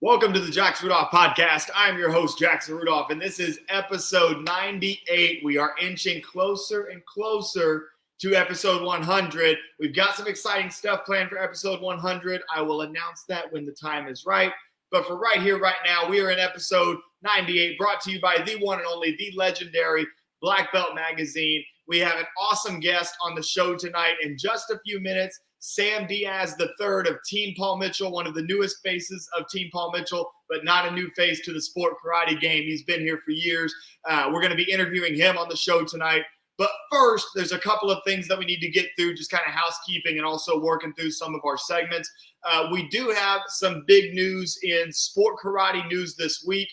Welcome to the Jackson Rudolph Podcast. I'm your host, Jackson Rudolph, and this is episode 98. We are inching closer and closer to episode 100. We've got some exciting stuff planned for episode 100. I will announce that when the time is right. But for right here, right now, we are in episode 98, brought to you by the one and only, the legendary Black Belt Magazine. We have an awesome guest on the show tonight. In just a few minutes, Sam Diaz III of Team Paul Mitchell, one of the newest faces of Team Paul Mitchell, but not a new face to the sport karate game. He's been here for years. We're going to be interviewing him on the show tonight. But first, there's a couple of things that we need to get through, just kind of housekeeping and also working through some of our segments. We do have some big news in sport karate news this week.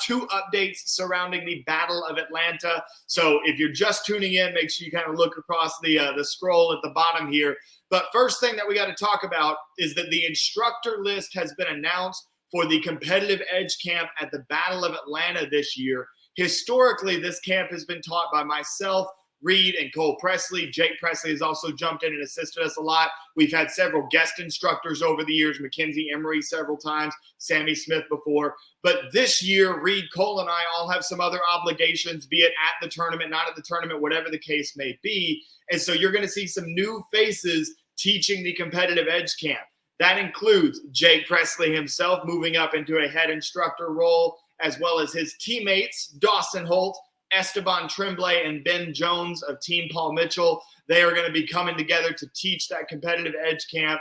Two updates surrounding the Battle of Atlanta. So if you're just tuning in, make sure you kind of look across the scroll at the bottom here. But first thing that we got to talk about is that the instructor list has been announced for the competitive edge camp at the Battle of Atlanta this year. Historically, this camp has been taught by myself, Reed, and Cole Presley. Jake Presley has also jumped in and assisted us a lot. We've had several guest instructors over the years, Mackenzie Emery several times, Sammy Smith before. But this year, Reed, Cole, and I all have some other obligations, be it at the tournament, not at the tournament, whatever the case may be. And so you're going to see some new faces teaching the competitive edge camp. That includes Jake Presley himself moving up into a head instructor role, as well as his teammates, Dawson Holt, Esteban Tremblay, and Ben Jones of Team Paul Mitchell. They are going to be coming together to teach that competitive edge camp,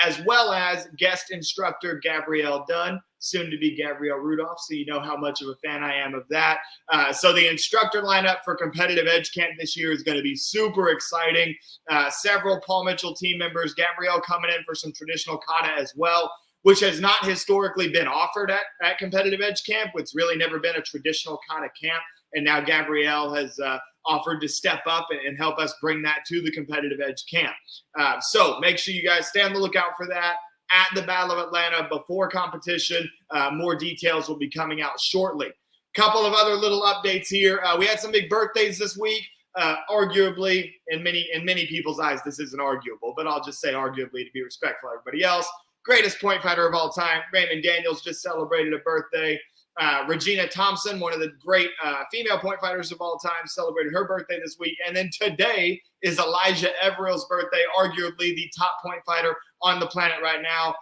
as well as guest instructor Gabrielle Dunn, soon to be Gabrielle Rudolph, so you know how much of a fan I am of that. So the instructor lineup for competitive edge camp this year is going to be super exciting. Several Paul Mitchell team members, Gabrielle coming in for some traditional kata as well, which has not historically been offered at competitive edge camp. It's really never been a traditional kata camp. And now Gabrielle has offered to step up and help us bring that to the competitive edge camp. So make sure you guys stay on the lookout for that at the Battle of Atlanta before competition. More details will be coming out shortly. Couple of other little updates here. We had some big birthdays this week. Arguably, in many people's eyes, this isn't arguable, but I'll just say arguably to be respectful of everybody else. Greatest point fighter of all time, Raymond Daniels, just celebrated a birthday. Regina Thompson, one of the great female point fighters of all time, celebrated her birthday this week. And then today is Elijah Everill's birthday, arguably the top point fighter on the planet right now.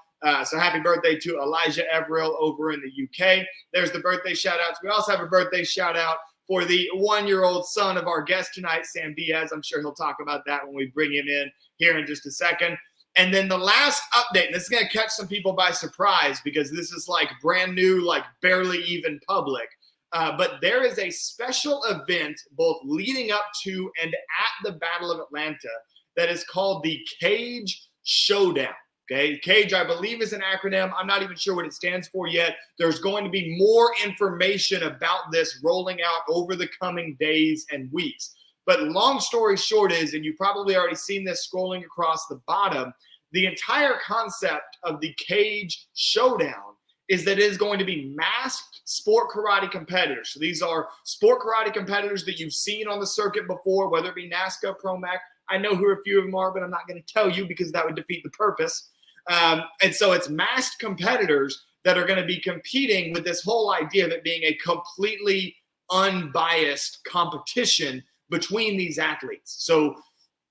So happy birthday to Elijah Everill over in the UK. There's the birthday shout-outs. We also have a birthday shout-out for the one-year-old son of our guest tonight, Sam Diaz. I'm sure he'll talk about that when we bring him in here in just a second. And then the last update, and this is going to catch some people by surprise because this is like brand new, like barely even public. But there is a special event both leading up to and at the Battle of Atlanta that is called the Cage Showdown. Okay, Cage, I believe, is an acronym. I'm not even sure what it stands for yet. There's going to be more information about this rolling out over the coming days and weeks. But long story short is, and you've probably already seen this scrolling across the bottom, the entire concept of the Cage Showdown is that it is going to be masked sport karate competitors. So these are sport karate competitors that you've seen on the circuit before, whether it be NASKA, ProMac. I know who a few of them are, but I'm not going to tell you because that would defeat the purpose. And so it's masked competitors that are going to be competing with this whole idea of it being a completely unbiased competition between these athletes. So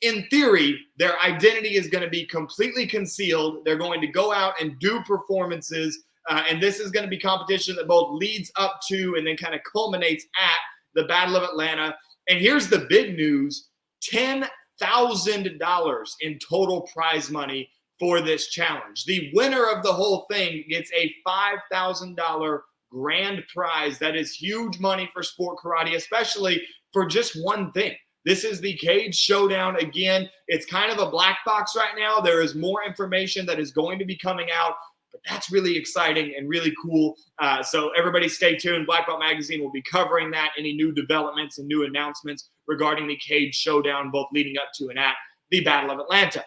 in theory, their identity is going to be completely concealed. They're going to go out and do performances. And this is going to be competition that both leads up to and then kind of culminates at the Battle of Atlanta. And here's the big news, $10,000 in total prize money for this challenge. The winner of the whole thing gets a $5,000 grand prize. That is huge money for sport karate, especially for just one thing. This is the Cage Showdown. Again, it's kind of a black box right now. There is more information that is going to be coming out, but that's really exciting and really cool. So everybody stay tuned. Black Belt Magazine will be covering that, any new developments and new announcements regarding the Cage Showdown, both leading up to and at the Battle of Atlanta.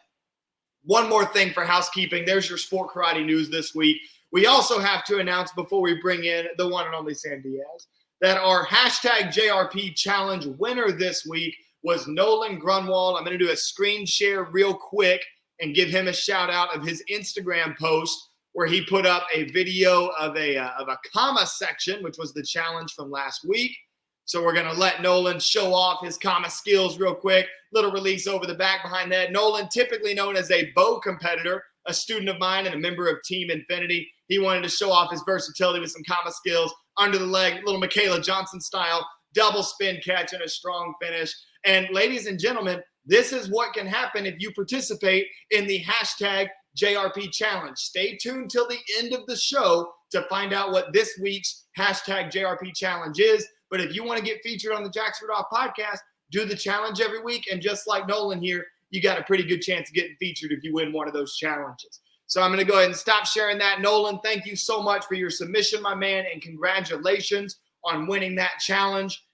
One more thing for housekeeping. There's your sport karate news this week. We also have to announce before we bring in the one and only Sam Diaz that our hashtag JRP challenge winner this week was Nolan Grunwald. I'm going to do a screen share real quick and give him a shout out of his Instagram post. where he put up a video of a comma section, which was the challenge from last week. So we're going to let Nolan show off his comma skills real quick. Little release over the back behind that. Nolan, typically known as a bow competitor, a student of mine and a member of Team Infinity. He wanted to show off his versatility with some comma skills, under the leg, little Michaela Johnson style, double spin catch and a strong finish. And ladies and gentlemen, this is what can happen if you participate in the hashtag JRP challenge. Stay tuned till the end of the show to find out what this week's hashtag JRP challenge is. But if you want to get featured on the Jackson Rudolph podcast, do the challenge every week. And just like Nolan here, you got a pretty good chance of getting featured if you win one of those challenges. So I'm going to go ahead and stop sharing that. Nolan, thank you so much for your submission, my man, and congratulations on winning that challenge.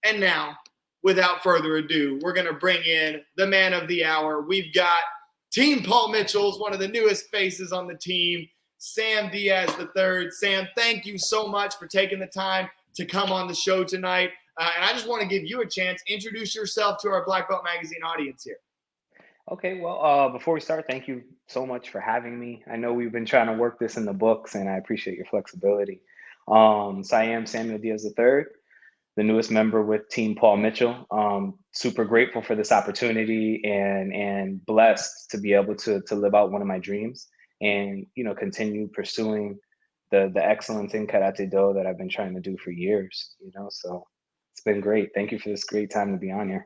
And now, without further ado, we're going to bring in the man of the hour. We've got Team Paul Mitchell's one of the newest faces on the team, Sam Diaz III. Sam, thank you so much for taking the time to come on the show tonight. And I just want to give you a chance. Introduce yourself to our Black Belt Magazine audience here. Okay, well, before we start, thank you so much for having me. I know we've been trying to work this in the books, and I appreciate your flexibility. So I am Samuel Diaz III, the newest member with Team Paul Mitchell. Super grateful for this opportunity and blessed to be able to live out one of my dreams and, continue pursuing the excellence in Karate Do that I've been trying to do for years, so it's been great. Thank you for this great time to be on here.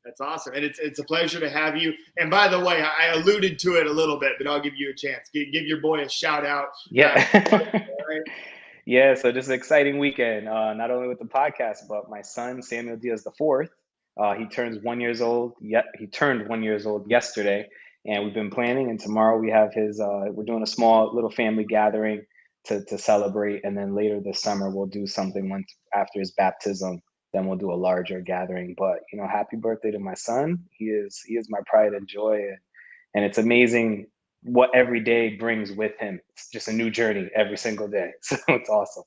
That's awesome. And it's a pleasure to have you. And by the way, I alluded to it a little bit, but I'll give you a chance. Give your boy a shout out. Yeah. Yeah. So just an exciting weekend, not only with the podcast, but my son, Samuel Diaz IV. He turns 1 year old. He turned 1 year old yesterday, and we've been planning. And tomorrow we have we're doing a small little family gathering to celebrate. And then later this summer, we'll do something once after his baptism. Then we'll do a larger gathering. But happy birthday to my son. He is my pride and joy, and it's amazing what every day brings with him. It's just a new journey every single day. So it's awesome.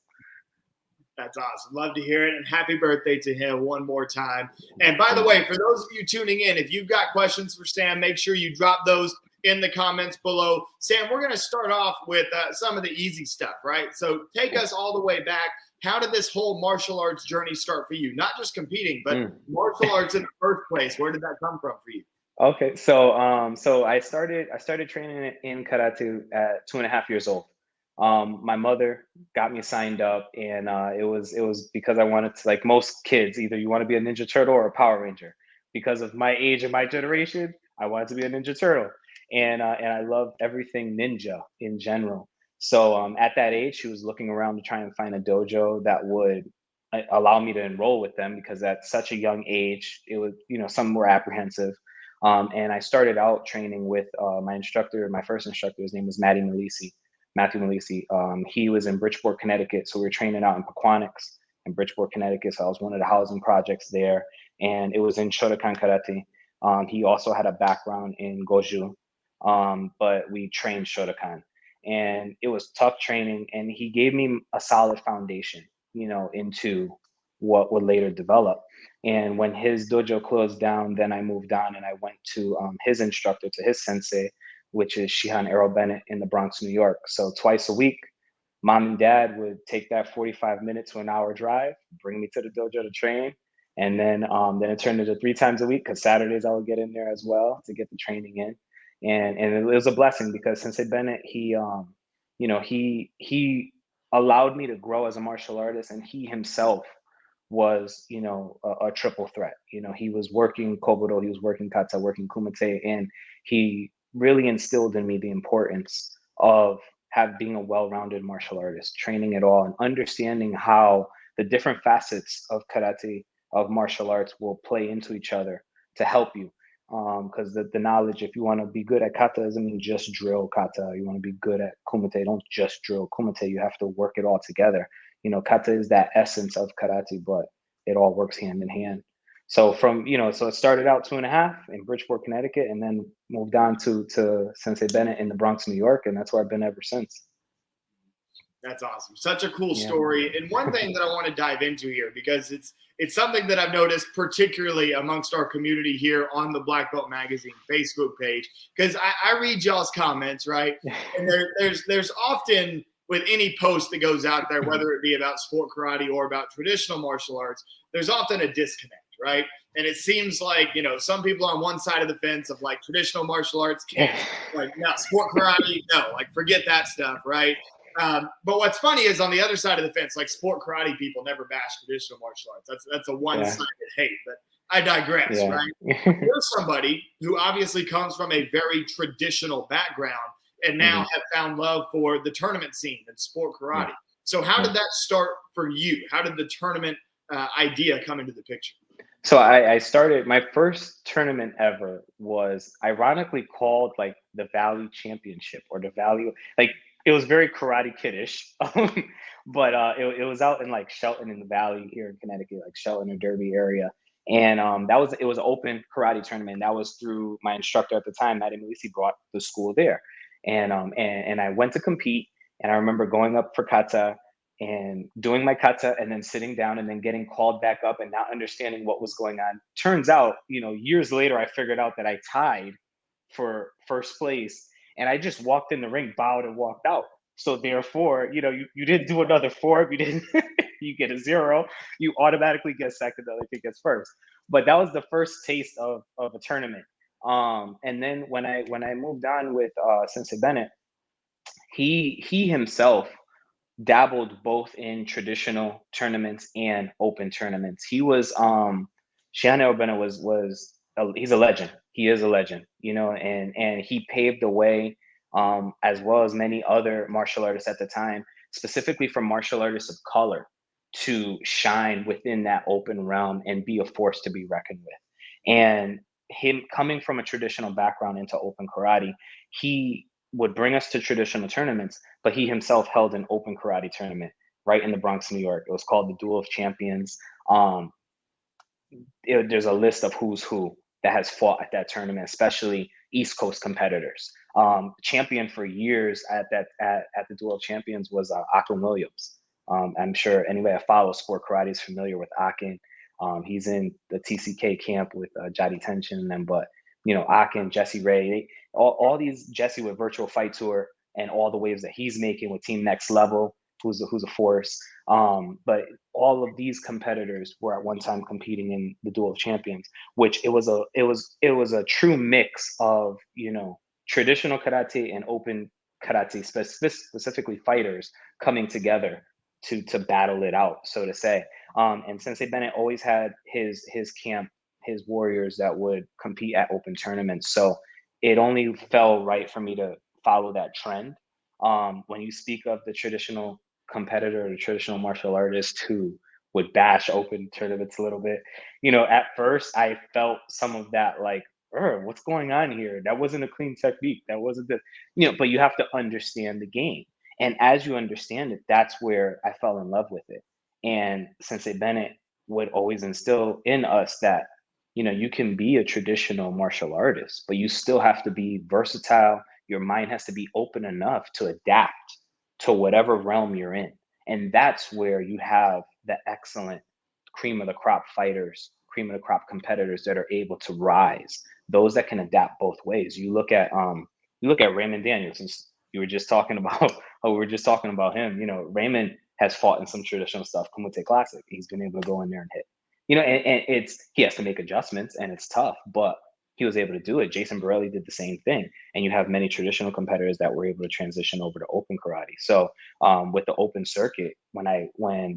That's awesome. Love to hear it. And happy birthday to him one more time. And by the way, for those of you tuning in, if you've got questions for Sam, make sure you drop those in the comments below. Sam, we're going to start off with some of the easy stuff, right? So take us all the way back. How did this whole martial arts journey start for you? Not just competing, but martial arts in the first place. Where did that come from for you? Okay, so so I started training in karate at 2.5 years old. My mother got me signed up, and it was because I wanted to, like most kids, either you want to be a Ninja Turtle or a Power Ranger. Because of my age and my generation, I wanted to be a Ninja Turtle, and I loved everything ninja in general. So at that age, she was looking around to try and find a dojo that would allow me to enroll with them, because at such a young age, it was, some were apprehensive. And I started out training with my instructor. My first instructor, his name was Matthew Malisi. He was in Bridgeport, Connecticut. So we were training out in Pequannox in Bridgeport, Connecticut. So I was one of the housing projects there. And it was in Shotokan Karate. He also had a background in Goju, but we trained Shotokan. And it was tough training. And he gave me a solid foundation, into what would later develop. And when his dojo closed down, then I moved on and I went to his instructor, to his sensei, which is Shihan Errol Bennett in the Bronx, New York. So twice a week, mom and dad would take that 45 minutes to an hour drive, bring me to the dojo to train. And then it turned into 3 times a week, because Saturdays I would get in there as well to get the training in. And it was a blessing, because Sensei Bennett, he allowed me to grow as a martial artist, and he himself was, a triple threat. He was working Kobudo, he was working kata, working kumite, and he really instilled in me the importance of being a well-rounded martial artist, training it all and understanding how the different facets of karate, of martial arts, will play into each other to help you. Because the knowledge, if you want to be good at kata, doesn't mean just drill kata. You want to be good at kumite, don't just drill kumite. You have to work it all together. Kata is that essence of karate, but it all works hand in hand. So so it started out 2.5 in Bridgeport, Connecticut, and then moved on to Sensei Bennett in the Bronx, New York, and that's where I've been ever since. That's awesome. Such a cool Yeah. story. And one thing that I want to dive into here, because it's something that I've noticed, particularly amongst our community here on the Black Belt Magazine Facebook page, because I read y'all's comments, right? And there's often, with any post that goes out there, whether it be about sport karate or about traditional martial arts, there's often a disconnect, right? And it seems like, some people on one side of the fence of like traditional martial arts can't, like, no, sport karate, no, like forget that stuff, right? But what's funny is on the other side of the fence, like sport karate people never bash traditional martial arts. That's a one-sided hate, but I digress, right? You're somebody who obviously comes from a very traditional background and now have found love for the tournament scene and sport karate. So how did that start for you? How did the tournament idea come into the picture? So I started, my first tournament ever was ironically called like the Valley Championship, or the Valley, like it was very Karate Kiddish, but it was out in like Shelton in the Valley here in Connecticut, like Shelton or Derby area. And it was an open karate tournament. That was through my instructor at the time, Matt Emilisi, brought the school there. And I went to compete, and I remember going up for kata and doing my kata and then sitting down and then getting called back up and not understanding what was going on. Turns out, years later, I figured out that I tied for first place, and I just walked in the ring, bowed, and walked out. So therefore, you didn't do another four. If you didn't, you get a 0. You automatically get second. The other kid gets first. But that was the first taste of a tournament. And then when I moved on with Sensei Bennett, he himself dabbled both in traditional tournaments and open tournaments. He was Shiano Bennett he's a legend. He is a legend, and he paved the way, as well as many other martial artists at the time, specifically for martial artists of color, to shine within that open realm and be a force to be reckoned with. And him coming from a traditional background into open karate, he would bring us to traditional tournaments, but he himself held an open karate tournament right in the Bronx, New York. It was called the Duel of Champions. There's a list of who's who that has fought at that tournament, especially East Coast competitors. Champion for years at the Duel of Champions was Akin Williams. I'm sure anybody that follows sport karate is familiar with Akin. He's in the TCK camp with Jadi Tenshin and them, but Akin, Jesse Ray, all these, Jesse with Virtual Fight Tour and all the waves that he's making with Team Next Level, who's a force. But all of these competitors were at one time competing in the Duel of Champions, which it was a true mix of traditional karate and open karate, specifically fighters coming together to battle it out, so to say. And Sensei Bennett always had his camp, his warriors that would compete at open tournaments. So it only fell right for me to follow that trend. When you speak of the traditional competitor, the traditional martial artist who would bash open tournaments a little bit, at first I felt some of that, like, what's going on here? That wasn't a clean technique. That wasn't but you have to understand the game. And as you understand it, that's where I fell in love with it. And Sensei Bennett would always instill in us that, you can be a traditional martial artist, but you still have to be versatile. Your mind has to be open enough to adapt to whatever realm you're in. And that's where you have the excellent cream of the crop fighters, cream of the crop competitors that are able to rise, those that can adapt both ways. You look at Raymond Daniels, since you were just talking about, we were just talking about him. Raymond has fought in some traditional stuff, Kumite Classic. He's been able to go in there and hit. And he has to make adjustments, and it's tough, but he was able to do it. Jason Borelli did the same thing. And you have many traditional competitors that were able to transition over to open karate. So with the open circuit, when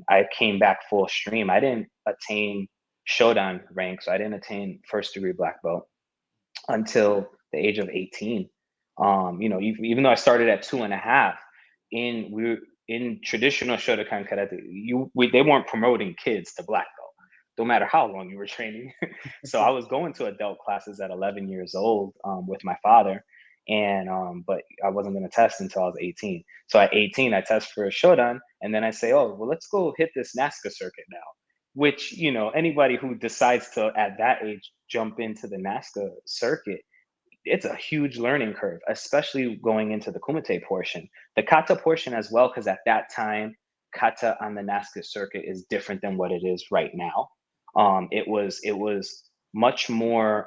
I came back full stream, I didn't attain Shodan rank. So I didn't attain first degree black belt until the age of 18. Even though I started at 2.5, in traditional Shotokan karate, they weren't promoting kids to black belt, no matter how long you were training. So I was going to adult classes at 11 years old with my father, and but I wasn't going to test until I was 18. So at 18, I test for a Shodan, and then I say, oh, well, let's go hit this NASKA circuit now. Which, anybody who decides to, at that age, jump into the NASKA circuit, it's a huge learning curve, especially going into the kumite portion, the kata portion as well, because at that time, kata on the NASKA circuit is different than what it is right now. It was much more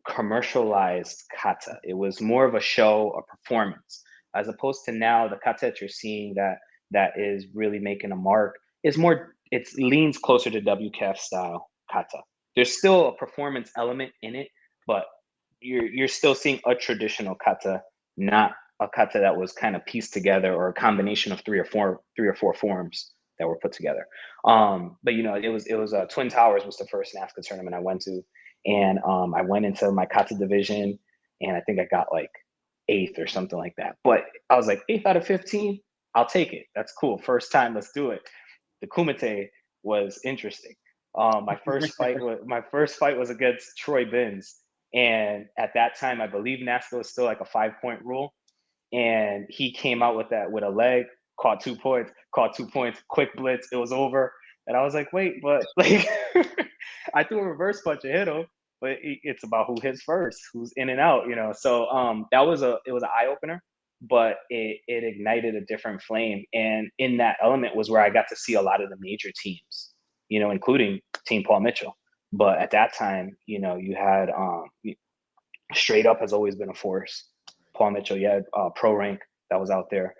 commercialized kata. It was more of a show, a performance, as opposed to now the kata that you're seeing that is really making a mark is more. It leans closer to WKF style kata. There's still a performance element in it, but you're still seeing a traditional kata, not a kata that was kind of pieced together or a combination of three or four forms that were put together. But it was Twin Towers was the first NASCA tournament I went to, and I went into my kata division, and I think I got like eighth or something like that. But I was like, eighth out of 15, I'll take it. That's cool. First time, let's do it. The kumite was interesting. My first fight was against Troy Binns, and at that time, I believe NASCA was still like a 5-point rule, and he came out with that with a leg, caught 2 points, quick blitz, it was over, and I was like, wait, but like, I threw a reverse punch and hit him, but it's about who hits first, who's in and out, So it was an eye opener, but it ignited a different flame, and in that element was where I got to see a lot of the major teams, including Team Paul Mitchell. But at that time, you had Straight Up has always been a force. Paul Mitchell, you had Pro Rank that was out there.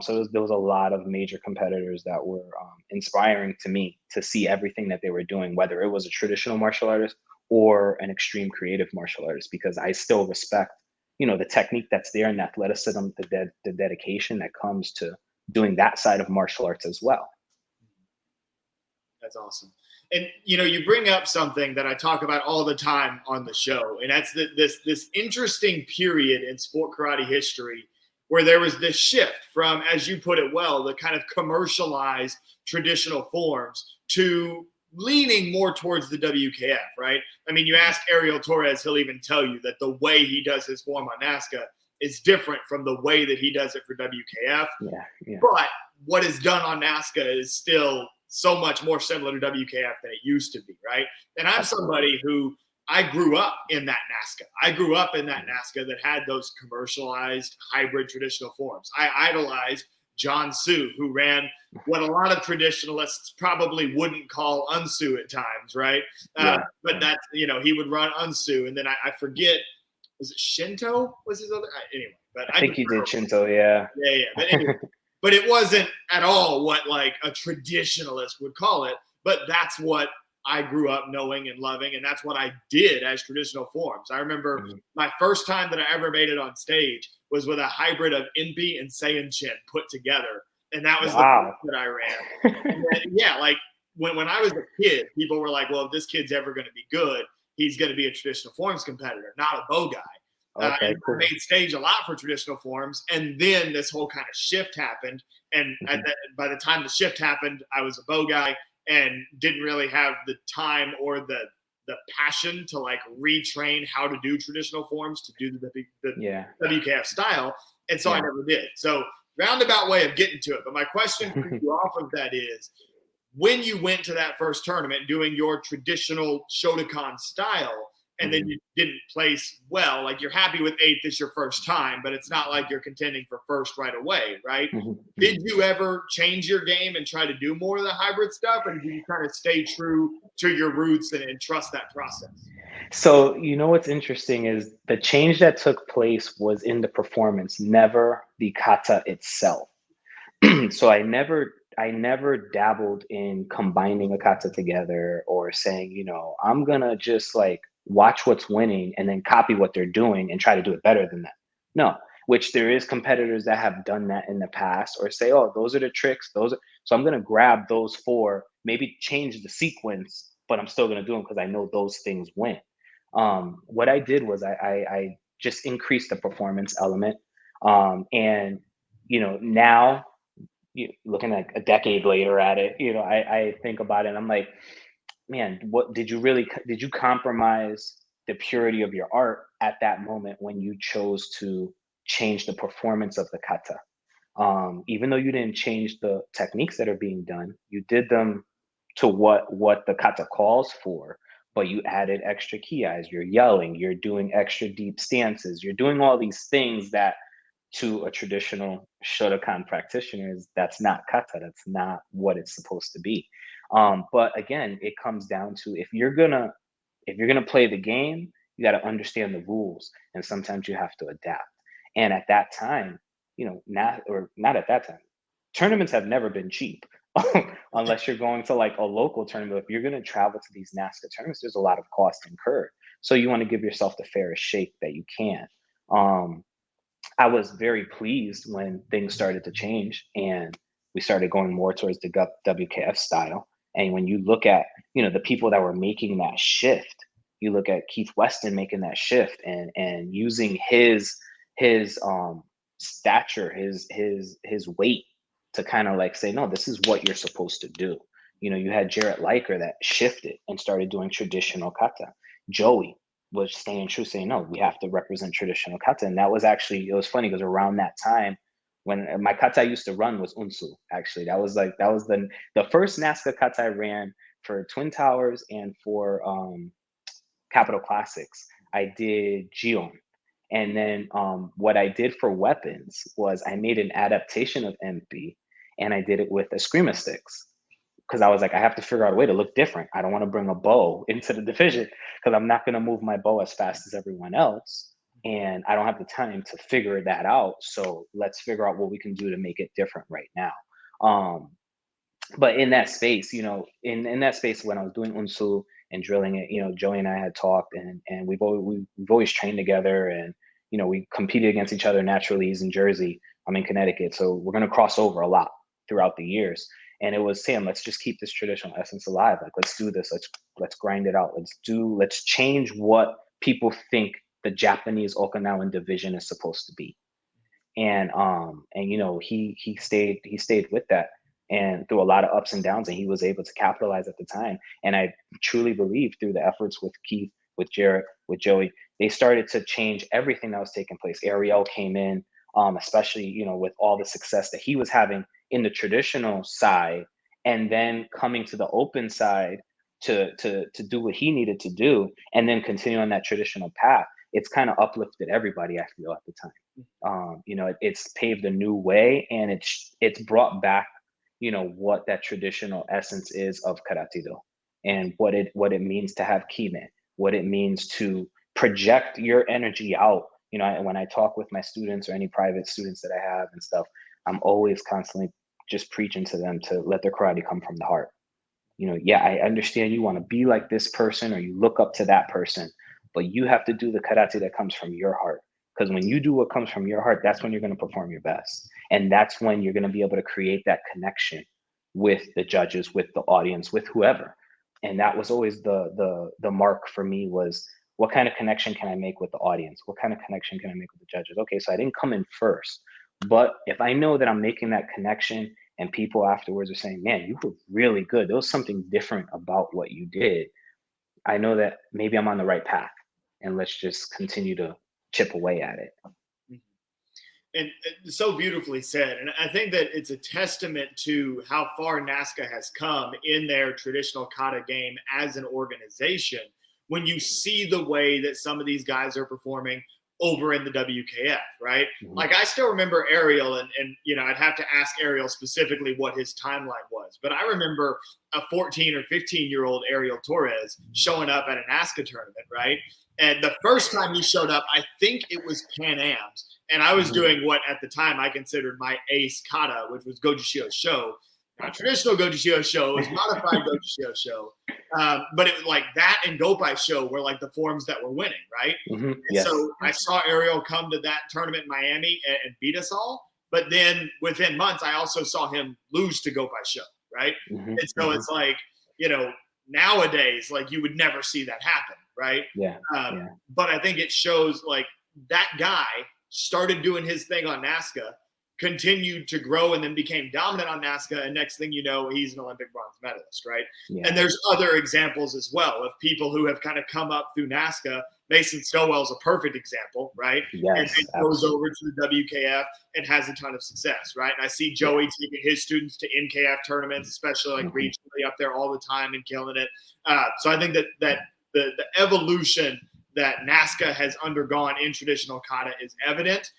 So there was a lot of major competitors that were inspiring to me to see everything that they were doing, whether it was a traditional martial artist or an extreme creative martial artist, because I still respect, the technique that's there and the athleticism, the dedication that comes to doing that side of martial arts as well. That's awesome. And you bring up something that I talk about all the time on the show, and that's this interesting period in sport karate history where there was this shift from, as you put it well, the kind of commercialized traditional forms to leaning more towards the WKF, right? I mean, you ask Ariel Torres, he'll even tell you that the way he does his form on NASCA is different from the way that he does it for WKF. Yeah. But what is done on NASCA is still so much more similar to WKF than it used to be, right? And I'm somebody who, I grew up in that NASCA. I grew up in that NASCA that had those commercialized hybrid traditional forms. I idolized John Sue, who ran what a lot of traditionalists probably wouldn't call unsu at times, right? But that's, he would run unsu. And then I forget, was it Shinto? Was his other? Anyway. But I think he did Shinto, yeah. Yeah. But anyway, but it wasn't at all what like a traditionalist would call it. But that's what I grew up knowing and loving, and that's what I did as traditional forms. I remember my first time that I ever made it on stage was with a hybrid of Inpi and Seiyin Chin put together, and that was the first that I ran. And then, like when I was a kid, people were like, "Well, if this kid's ever going to be good, he's going to be a traditional forms competitor, not a bow guy." Okay, cool. I made stage a lot for traditional forms, and then this whole kind of shift happened. And by the time the shift happened, I was a bow guy and didn't really have the time or the passion to like retrain how to do traditional forms to do the WKF style. And so I never did. So roundabout way of getting to it. But my question for you off of that is, when you went to that first tournament doing your traditional Shotokan style, and then you didn't place well, like you're happy with eighth, it's your first time, but it's not like you're contending for first right away, right? Did you ever change your game and try to do more of the hybrid stuff, or did you kind of stay true to your roots and trust that process? So, what's interesting is the change that took place was in the performance, never the kata itself. So I never dabbled in combining a kata together or saying, I'm gonna just like watch what's winning and then copy what they're doing and try to do it better than that. No, which there is competitors that have done that in the past, or say, oh, those are the tricks. So I'm going to grab those four, maybe change the sequence, but I'm still going to do them because I know those things win. What I did was I just increased the performance element. And, now looking like a decade later at it, I think about it and I'm like, man, what did you compromise the purity of your art at that moment when you chose to change the performance of the kata? Even though you didn't change the techniques that are being done, you did them to what the kata calls for, but you added extra ki, you're yelling, you're doing extra deep stances, you're doing all these things that to a traditional Shotokan practitioner that's not kata, that's not what it's supposed to be. But again, it comes down to if you're gonna play the game, you got to understand the rules, and sometimes you have to adapt. And at that time, not at that time, tournaments have never been cheap. Unless you're going to like a local tournament. If you're going to travel to these NASKA tournaments, there's a lot of cost incurred. So you want to give yourself the fairest shake that you can. I was very pleased when things started to change and we started going more towards the WKF style. And when you look at, the people that were making that shift, you look at Keith Weston making that shift and using his stature, his weight to kind of like say, no, this is what you're supposed to do. You had Jarrett Liker that shifted and started doing traditional kata. Joey was staying true, saying, no, we have to represent traditional kata. And that was actually, it was funny because around that time when my kata I used to run was unsu, actually. That was the first NASKA kata I ran for Twin Towers and for Capital Classics. I did Gion. And then what I did for weapons was I made an adaptation of MP and I did it with Eskrima sticks. Because I was like, I have to figure out a way to look different. I don't want to bring a bow into the division because I'm not going to move my bow as fast as everyone else. And I don't have the time to figure that out. So let's figure out what we can do to make it different right now. But in that space, in that space when I was doing unsu and drilling it, Joey and I had talked and we've always trained together and, we competed against each other naturally. He's in Jersey, I'm in Connecticut. So we're going to cross over a lot throughout the years. And it was, Sam, let's just keep this traditional essence alive. Like, let's do this. Let's grind it out. Let's change what people think the Japanese Okinawan division is supposed to be. And he stayed with that and through a lot of ups and downs, and he was able to capitalize at the time. And I truly believe through the efforts with Keith, with Jarrett, with Joey, they started to change everything that was taking place. Ariel came in, especially, with all the success that he was having in the traditional side, and then coming to the open side to do what he needed to do, and then continue on that traditional path. It's kind of uplifted everybody, I feel, at the time. It's paved a new way, and it's brought back, what that traditional essence is of karate-do, and what it means to have kime, what it means to project your energy out. When I talk with my students or any private students that I have and stuff, I'm always constantly just preaching to them to let their karate come from the heart. I understand you want to be like this person or you look up to that person, but you have to do the karate that comes from your heart. Because when you do what comes from your heart, that's when you're going to perform your best. And that's when you're going to be able to create that connection with the judges, with the audience, with whoever. And that was always the mark for me, was what kind of connection can I make with the audience? What kind of connection can I make with the judges? Okay, so I didn't come in first, but if I know that I'm making that connection and people afterwards are saying, man, you were really good, there was something different about what you did, I know that maybe I'm on the right path, and let's just continue to chip away at it. And so beautifully said. And I think that it's a testament to how far NASKA has come in their traditional kata game as an organization when you see the way that some of these guys are performing over in the WKF, right? Mm-hmm. Like, I still remember Ariel, and I'd have to ask Ariel specifically what his timeline was. But I remember a 14 or 15-year-old Ariel Torres showing up at a NASKA tournament, right? And the first time he showed up, I think it was Pan Am's. And I was doing what at the time I considered my ace kata, which was Gojishio Sho. Not traditional Gojishio Sho, it was modified Gojishio Sho. But it was like that and Gopai Sho were like the forms that were winning, right? Mm-hmm. Yes. So I saw Ariel come to that tournament in Miami and beat us all. But then within months, I also saw him lose to Gopai Sho, right? Mm-hmm. And so it's like, nowadays, like, you would never see that happen, right? Yeah. But I think it shows, like, that guy started doing his thing on NASKA, continued to grow, and then became dominant on NASKA. And next thing you know, he's an Olympic bronze medalist, right? Yeah. And there's other examples as well of people who have kind of come up through NASKA. Mason Stowell's a perfect example, right? Yes, and then goes over to the WKF and has a ton of success, right? And I see Joey taking his students to NKF tournaments, especially like regionally up there all the time and killing it. So I think that the evolution that NASKA has undergone in traditional kata is evident.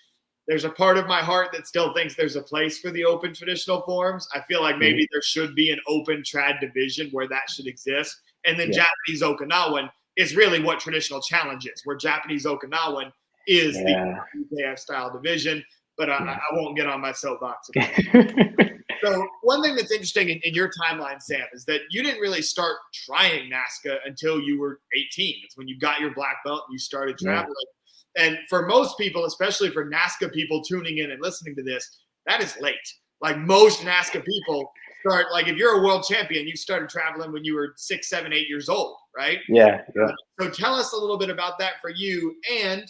There's a part of my heart that still thinks there's a place for the open traditional forms. I feel like maybe there should be an open trad division where that should exist. And then Japanese Okinawan is really what traditional challenge is, where Japanese Okinawan is the UKF style division. But I won't get on my soapbox about it. So one thing that's interesting in your timeline, Sam, is that you didn't really start trying NASKA until you were 18. It's when you got your black belt and you started traveling. And for most people, especially for NASKA people tuning in and listening to this, that is late. Like most NASKA people start, like if you're a world champion, you started traveling when you were 6, 7, 8 years old, right? Yeah. So tell us a little bit about that for you. And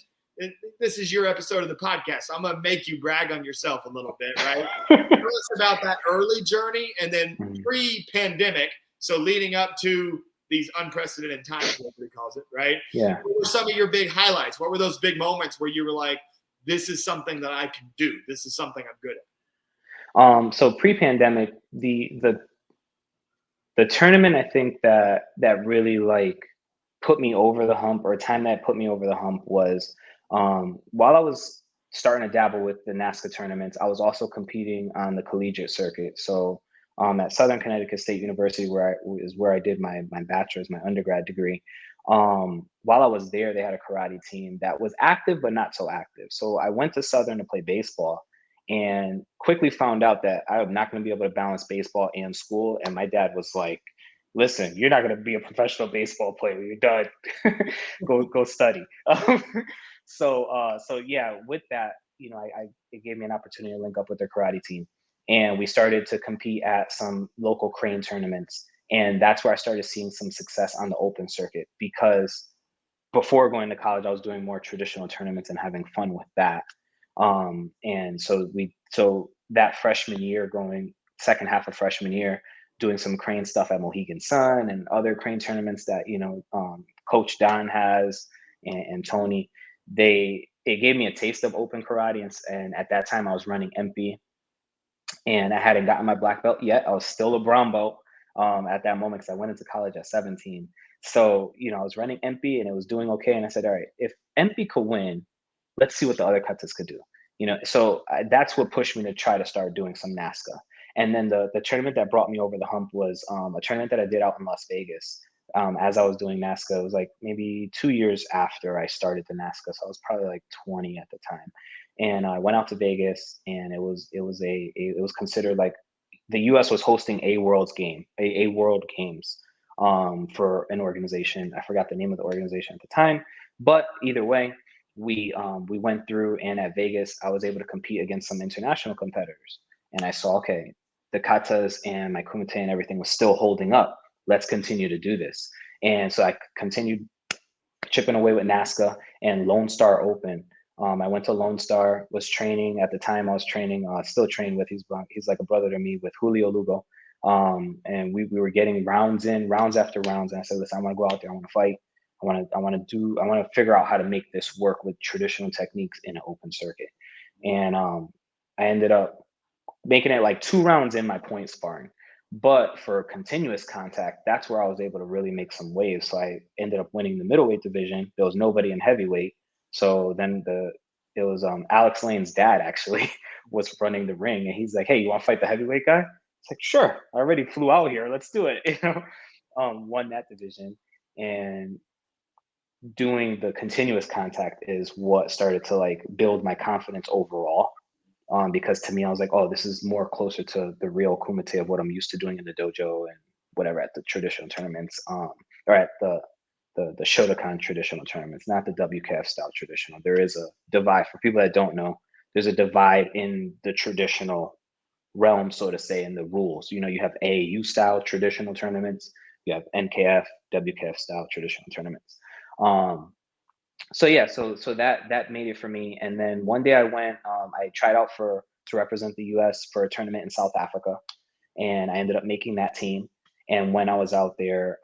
this is your episode of the podcast. So I'm going to make you brag on yourself a little bit, right? Tell us about that early journey and then pre-pandemic. So leading up to these unprecedented times, what he calls it, right? Yeah. What were some of your big highlights? What were those big moments where you were like, this is something that I can do. This is something I'm good at. So pre-pandemic, the tournament, I think that really like put me over the hump, or a time that put me over the hump was while I was starting to dabble with the NASKA tournaments, I was also competing on the collegiate circuit. So at Southern Connecticut State University, where I did my bachelor's, my undergrad degree. While I was there, they had a karate team that was active, but not so active. So I went to Southern to play baseball and quickly found out that I'm not going to be able to balance baseball and school. And my dad was like, listen, you're not going to be a professional baseball player. You're done. go study. So yeah, with that, it gave me an opportunity to link up with their karate team. And we started to compete at some local crane tournaments. And that's where I started seeing some success on the open circuit, because before going to college, I was doing more traditional tournaments and having fun with that. And so that freshman year, going second half of freshman year, doing some crane stuff at Mohegan Sun and other crane tournaments that, Coach Don has and Tony, it gave me a taste of open karate. And at that time I was running MP, and I hadn't gotten my black belt yet. I was still a brown belt at that moment, because I went into college at 17. So, I was running MP and it was doing okay. And I said, all right, if MP could win, let's see what the other katas could do. So that's what pushed me to try to start doing some NASKA. And then the tournament that brought me over the hump was a tournament that I did out in Las Vegas. As I was doing NASKA, it was like maybe 2 years after I started the NASKA. So I was probably like 20 at the time. And I went out to Vegas, and it was considered like the U.S. was hosting a World Games for an organization. I forgot the name of the organization at the time, but either way, we went through, and at Vegas, I was able to compete against some international competitors. And I saw, okay, the katas and my kumite and everything was still holding up. Let's continue to do this. And so I continued chipping away with NASKA and Lone Star Open. I went to Lone Star, was training at the time. I was training, still training with, he's like a brother to me, with Julio Lugo. And we were getting rounds after rounds. And I said, listen, I want to go out there. I want to fight. I want to figure out how to make this work with traditional techniques in an open circuit. And I ended up making it like 2 rounds in my point sparring. But for continuous contact, that's where I was able to really make some waves. So I ended up winning the middleweight division. There was nobody in heavyweight. So then it was Alex Lane's dad actually was running the ring, and he's like, hey, you want to fight the heavyweight guy? It's like, sure, I already flew out here. Let's do it. Won that division. And doing the continuous contact is what started to like build my confidence overall. Because to me, I was like, oh, this is more closer to the real kumite of what I'm used to doing in the dojo and whatever at the traditional tournaments, or at the Shotokan traditional tournaments, not the WKF style traditional. There is a divide. For people that don't know, there's a divide in the traditional realm, so to say, in the rules. You have AAU style traditional tournaments, you have NKF, WKF style traditional tournaments. So that made it for me. And then one day I went, I tried out to represent the US for a tournament in South Africa, and I ended up making that team. And when I was out there,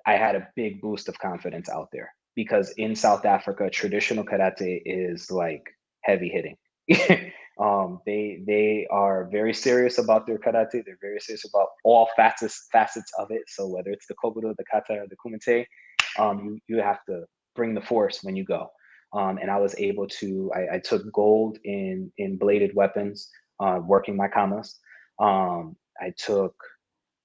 I had a big boost of confidence out there, because in South Africa, traditional karate is like heavy hitting. They are very serious about their karate. They're very serious about all facets of it. So whether it's the kobudo, the kata, or the kumite, you have to bring the force when you go. And I was able to. I took gold in bladed weapons, working my kamas. I took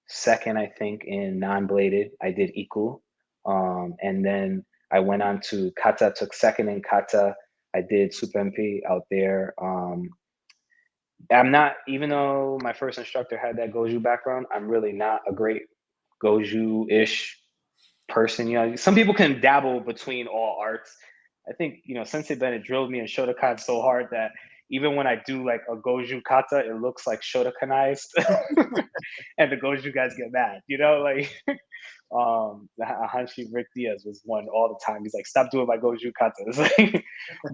second, I think, in non-bladed. I did iku, and then I went on to kata. Took second in kata. I did supempi out there. I'm not, even though my first instructor had that Goju background, I'm really not a great Goju-ish person. You know, some people can dabble between all arts. I think, Sensei Bennett drilled me in Shotokan so hard that even when I do like a Goju kata, it looks like Shotokanized. And the Goju guys get mad, like Hanshi Rick Diaz was one all the time. He's like, stop doing my Goju katas.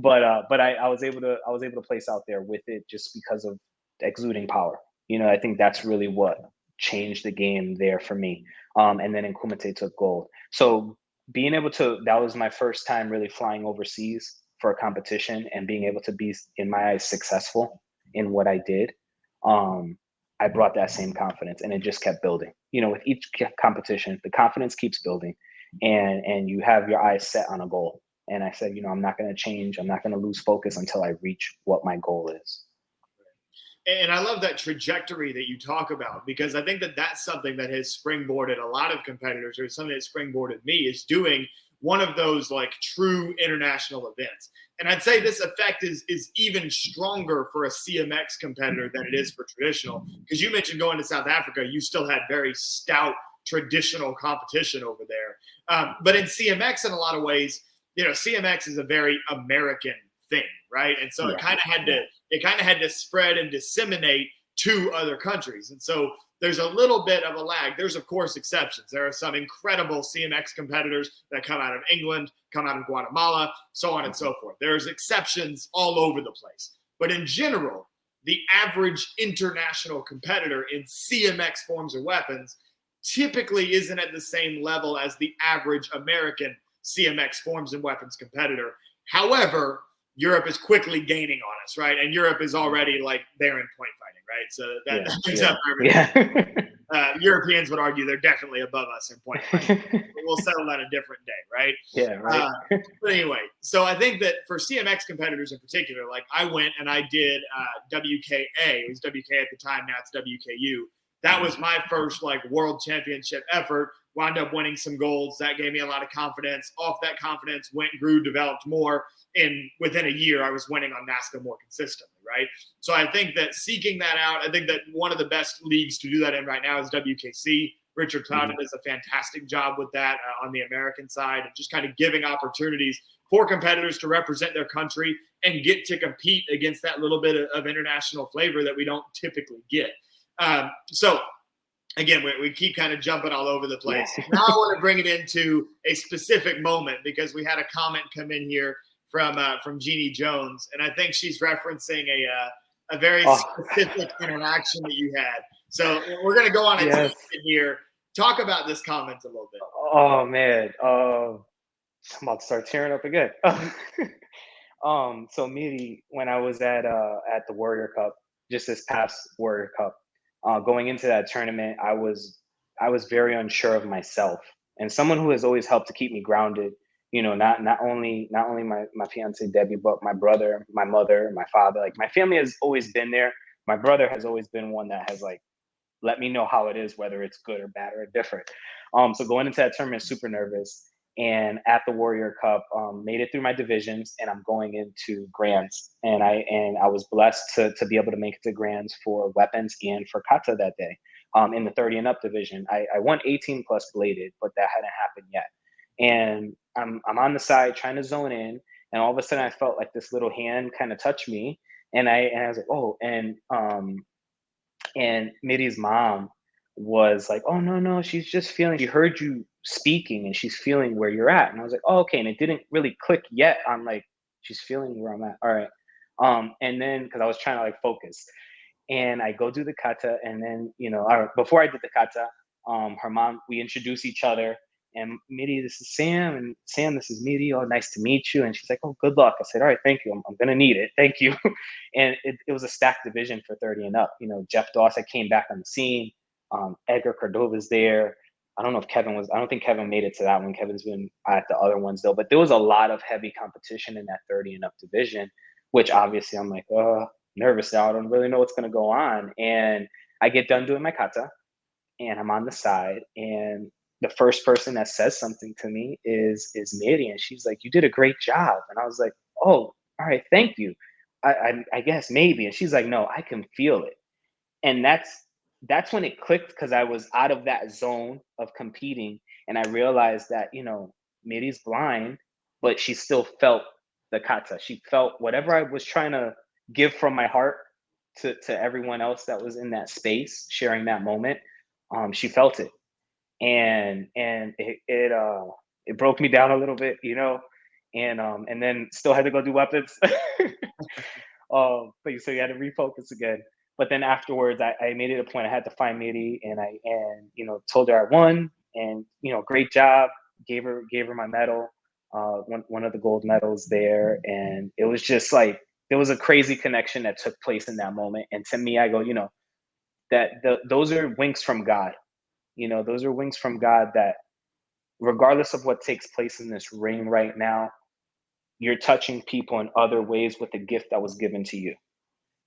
But I was able to place out there with it just because of exuding power. I think that's really what changed the game there for me. And then in Kumite took gold. So being able to, that was my first time really flying overseas for a competition and being able to be, in my eyes, successful in what I did. I brought that same confidence, and it just kept building. With each competition, the confidence keeps building, and you have your eyes set on a goal. And I said, I'm not going to change. I'm not going to lose focus until I reach what my goal is. And I love that trajectory that you talk about, because I think that that's something that has springboarded a lot of competitors, or something that springboarded me, is doing one of those like true international events. And I'd say this effect is even stronger for a CMX competitor than it is for traditional, because you mentioned going to South Africa, you still had very stout traditional competition over there. But in CMX, in a lot of ways, CMX is a very American thing, right? And so it kind of had to spread and disseminate to other countries. And so there's a little bit of a lag. There's, of course, exceptions. There are some incredible CMX competitors that come out of England, come out of Guatemala, so on and so forth. There's exceptions all over the place. But in general, the average international competitor in CMX forms or weapons typically isn't at the same level as the average American CMX forms and weapons competitor. However, Europe is quickly gaining on us, right? And Europe is already like there in point fighting, right? So that makes up for everything. Europeans would argue they're definitely above us in point fighting. We'll settle that a different day, right? Yeah, right. But anyway, so I think that for CMX competitors in particular, like I went and I did WKA. It was WK at the time, now it's WKU. That was my first like world championship effort. Wound up winning some golds. That gave me a lot of confidence. Off that confidence, grew, developed more. And within a year, I was winning on NASKA more consistently, right? So I think that seeking that out, I think that one of the best leagues to do that in right now is WKC. Richard Clouden does a fantastic job with that on the American side, and just kind of giving opportunities for competitors to represent their country and get to compete against that little bit of international flavor that we don't typically get. So again, we keep kind of jumping all over the place. Yeah. Now I want to bring it into a specific moment, because we had a comment come in here from Jeannie Jones, and I think she's referencing a very specific interaction that you had. So we're going to go on a tangent here. Talk about this comment a little bit. Oh man, I'm about to start tearing up again. So Miri, when I was at the Warrior Cup, just this past Warrior Cup, going into that tournament, I was very unsure of myself, and someone who has always helped to keep me grounded. Not only my fiance Debbie, but my brother, my mother, my father. Like, my family has always been there. My brother has always been one that has like let me know how it is, whether it's good or bad or different. So going into that tournament, super nervous. And at the Warrior Cup, made it through my divisions, and I'm going into grands. And I was blessed to be able to make it to grands for weapons and for kata that day. In the 30 and up division, I won 18 plus bladed, but that hadn't happened yet. And I'm on the side trying to zone in, and all of a sudden I felt like this little hand kind of touched me, and I was like, oh, and Miri's mom was like, oh no, she's just feeling. She heard you speaking, and she's feeling where you're at. And I was like, oh, okay. And it didn't really click yet. I'm like, she's feeling where I'm at. All right. And then because I was trying to like focus, and I go do the kata, and then before I did the kata, her mom, we introduced each other. And Miri, this is Sam, and Sam, this is Miri. Oh, nice to meet you. And she's like, oh, good luck. I said, all right, thank you. I'm gonna need it. Thank you. And it was a stacked division for 30 and up. Jeff Dawson came back on the scene. Edgar Cordova's there. I don't know if Kevin was. I don't think Kevin made it to that one. Kevin's been at the other ones though. But there was a lot of heavy competition in that 30 and up division, which obviously I'm like, nervous now. I don't really know what's gonna go on. And I get done doing my kata, and I'm on the side, and the first person that says something to me is Miri, and she's like, "You did a great job." And I was like, "Oh, all right, thank you. I guess maybe." And she's like, "No, I can feel it." And that's when it clicked, because I was out of that zone of competing, and I realized that Miri's blind, but she still felt the kata. She felt whatever I was trying to give from my heart to everyone else that was in that space sharing that moment. She felt it, and it broke me down a little bit, and then still had to go do weapons. But so you had to refocus again. But then afterwards, I made it a point. I had to find Miri, and told her I won, and great job. Gave her my medal, one of the gold medals there, and it was just like there was a crazy connection that took place in that moment. And to me, I go, those are winks from God. Those are wings from God, that regardless of what takes place in this ring right now, you're touching people in other ways with the gift that was given to you.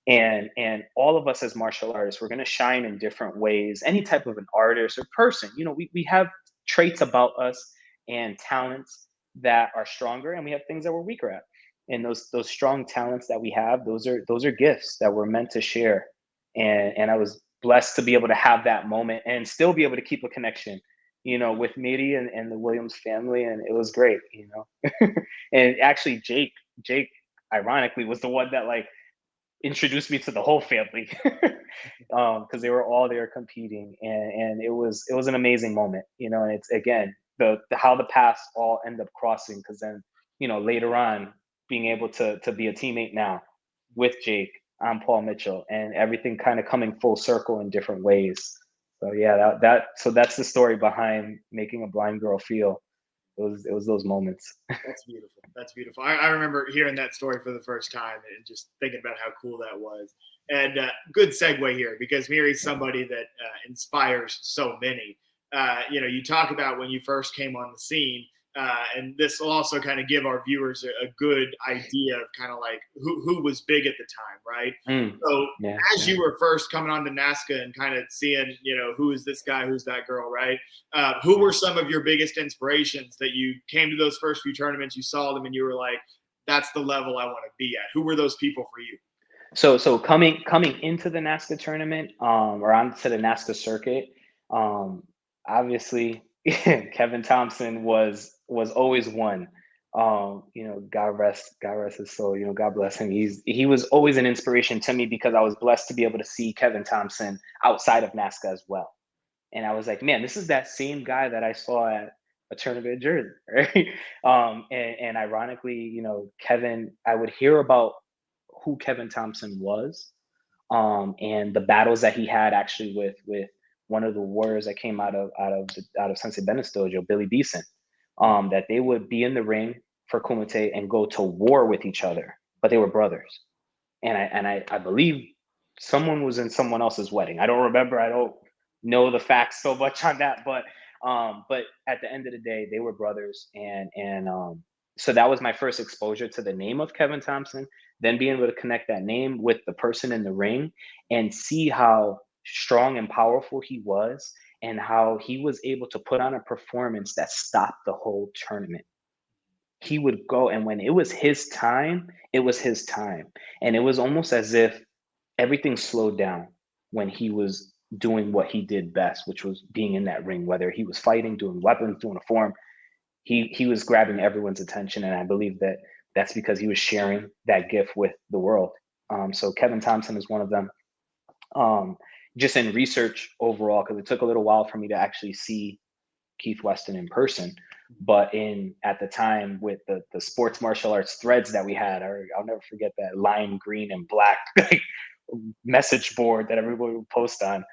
And all of us as martial artists, we're going to shine in different ways. Any type of an artist or person, we have traits about us and talents that are stronger, and we have things that we're weaker at. And those strong talents that we have, those are gifts that we're meant to share. And I was blessed to be able to have that moment and still be able to keep a connection, with Miri and the Williams family. And it was great, And actually Jake, ironically, was the one that introduced me to the whole family, because they were all there competing, and it was an amazing moment, and it's, again, the how the paths all end up crossing, because then later on, being able to be a teammate now with Jake, I'm Paul Mitchell, and everything kind of coming full circle in different ways. So yeah, so that's the story behind making a blind girl feel. It was those moments. That's beautiful. That's beautiful. I remember hearing that story for the first time and just thinking about how cool that was. And good segue here, because Miri's somebody that inspires so many. You talk about when you first came on the scene, and this will also kind of give our viewers a good idea of kind of like who was big at the time, right? So as you were first coming on to NASKA and kind of seeing, who is this guy, who's that girl, right? Who were some of your biggest inspirations that you came to those first few tournaments, you saw them, and you were like, that's the level I want to be at? Who were those people for you? So coming into the NASKA tournament, or onto the NASKA circuit, obviously Kevin Thompson was always one. God rest his soul. God bless him. He was always an inspiration to me, because I was blessed to be able to see Kevin Thompson outside of NASKA as well. And I was like, man, this is that same guy that I saw at a tournament in Jersey, right? And ironically, Kevin, I would hear about who Kevin Thompson was, and the battles that he had actually with one of the warriors that came out of Sensei Bennett's dojo, Billy Beeson, that they would be in the ring for Kumite and go to war with each other, but they were brothers. And I believe someone was in someone else's wedding. I don't remember. I don't know the facts so much on that, but at the end of the day, they were brothers, and so that was my first exposure to the name of Kevin Thompson. Then being able to connect that name with the person in the ring and see how strong and powerful he was, and how he was able to put on a performance that stopped the whole tournament. He would go, and when it was his time, it was his time. And it was almost as if everything slowed down when he was doing what he did best, which was being in that ring, whether he was fighting, doing weapons, doing a form. He was grabbing everyone's attention, and I believe that that's because he was sharing that gift with the world. So Kevin Thompson is one of them. Just in research overall, because it took a little while for me to actually see Keith Weston in person, but at the time with the sports martial arts threads that we had, I'll never forget that lime green and black message board that everybody would post on.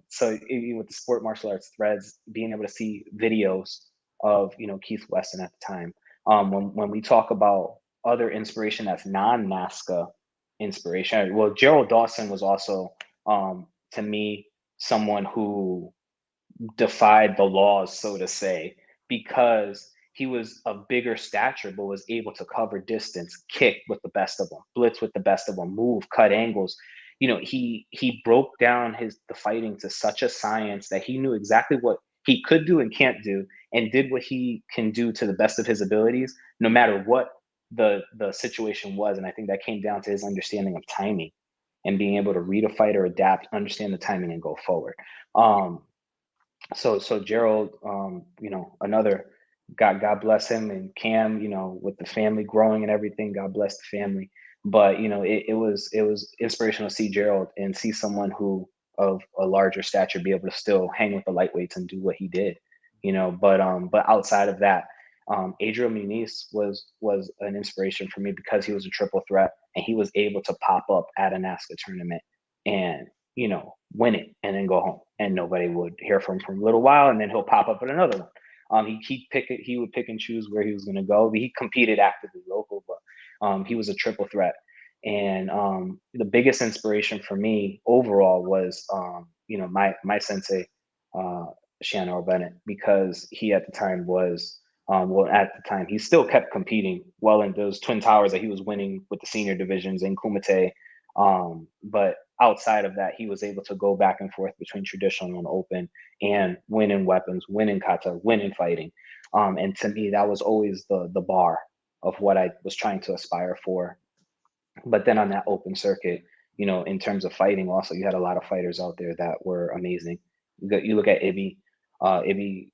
So even with the sport martial arts threads, being able to see videos of, Keith Weston at the time. When we talk about other inspiration that's non-NASKA inspiration, well, Gerald Dawson was also, to me, someone who defied the laws, so to say, because he was of bigger stature, but was able to cover distance, kick with the best of them, blitz with the best of them, move, cut angles. He broke down the fighting to such a science that he knew exactly what he could do and can't do, and did what he can do to the best of his abilities, no matter what the situation was. And I think that came down to his understanding of timing and being able to read a fighter, adapt, understand the timing, and go forward. So Gerald, another, God bless him, and Cam, with the family growing and everything, God bless the family. But it was inspirational to see Gerald and see someone who of a larger stature be able to still hang with the lightweights and do what he did. But outside of that, Adriel Muniz was an inspiration for me because he was a triple threat and he was able to pop up at a NASCAR tournament and win it and then go home, and nobody would hear from him for a little while, and then he'll pop up at another one. He would pick and choose where he was going to go. He competed actively local, but he was a triple threat. And the biggest inspiration for me overall was my sensei, Shannon Bennett, because he at the time was at the time he still kept competing well in those Twin Towers that he was winning with the senior divisions in Kumite. But outside of that, he was able to go back and forth between traditional and open and win in weapons, win in kata, win in fighting. And to me, that was always the bar of what I was trying to aspire for. But then on that open circuit, in terms of fighting, also, you had a lot of fighters out there that were amazing. You look at Ibby. Ibby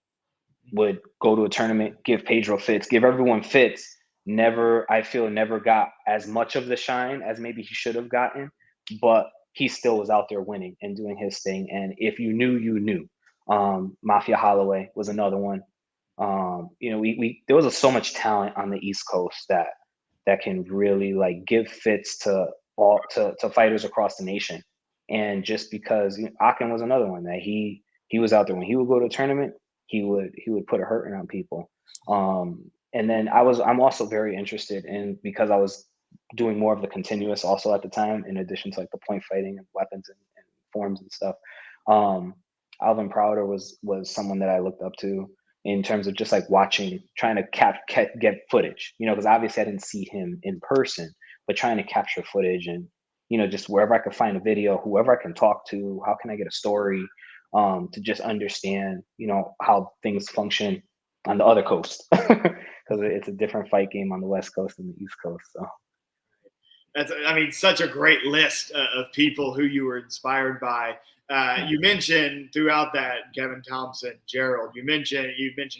would go to a tournament, give Pedro fits, give everyone fits. I feel never got as much of the shine as maybe he should have gotten, but he still was out there winning and doing his thing. And if you knew, you knew. Mafia Holloway was another one. There was so much talent on the East Coast that can really like give fits to fighters across the nation. And just because Akin was another one that he was out there when he would go to a tournament, he would put a hurting on people. And then I'm also very interested in, because I was doing more of the continuous also at the time, in addition to like the point fighting and weapons and forms and stuff. Alvin Prouder was someone that I looked up to in terms of just like watching, trying to get footage, because obviously I didn't see him in person, but trying to capture footage and, just wherever I could find a video, whoever I can talk to, how can I get a story, to just understand, how things function on the other coast, because it's a different fight game on the West Coast and the East Coast. So that's, such a great list of people who you were inspired by. You mentioned throughout that Kevin Thompson, Gerald. You mentioned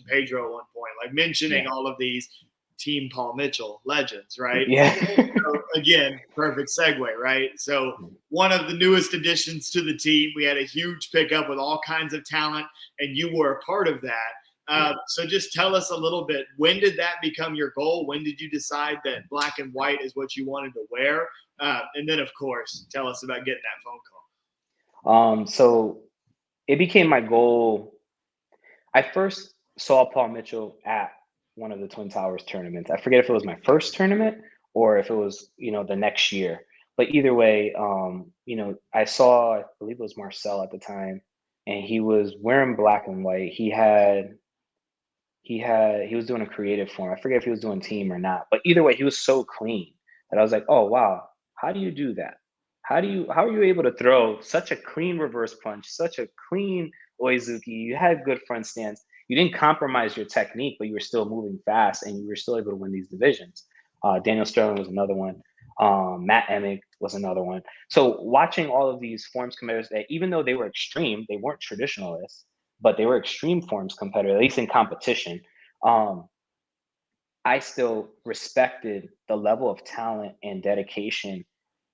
Pedro at one point, like mentioning all of these Team Paul Mitchell legends, right? Yeah. So again, perfect segue, right? So one of the newest additions to the team, we had a huge pickup with all kinds of talent, and you were a part of that. So just tell us a little bit, when did that become your goal? When did you decide that black and white is what you wanted to wear? And then, of course, tell us about getting that phone call. So it became my goal. I first saw Paul Mitchell at one of the Twin Towers tournaments. I forget if it was my first tournament or if it was, the next year. But either way, I saw, I believe it was Marcel at the time, and he was wearing black and white. He was doing a creative form. I forget if he was doing team or not, but either way, he was so clean that I was like, oh, wow, how do you do that? How are you able to throw such a clean reverse punch, such a clean oizuki? You had good front stance. You didn't compromise your technique, but you were still moving fast and you were still able to win these divisions. Daniel Sterling was another one. Matt Emig was another one. So watching all of these forms competitors that, even though they were extreme, they weren't traditionalists, but they were extreme forms competitors, at least in competition. I still respected the level of talent and dedication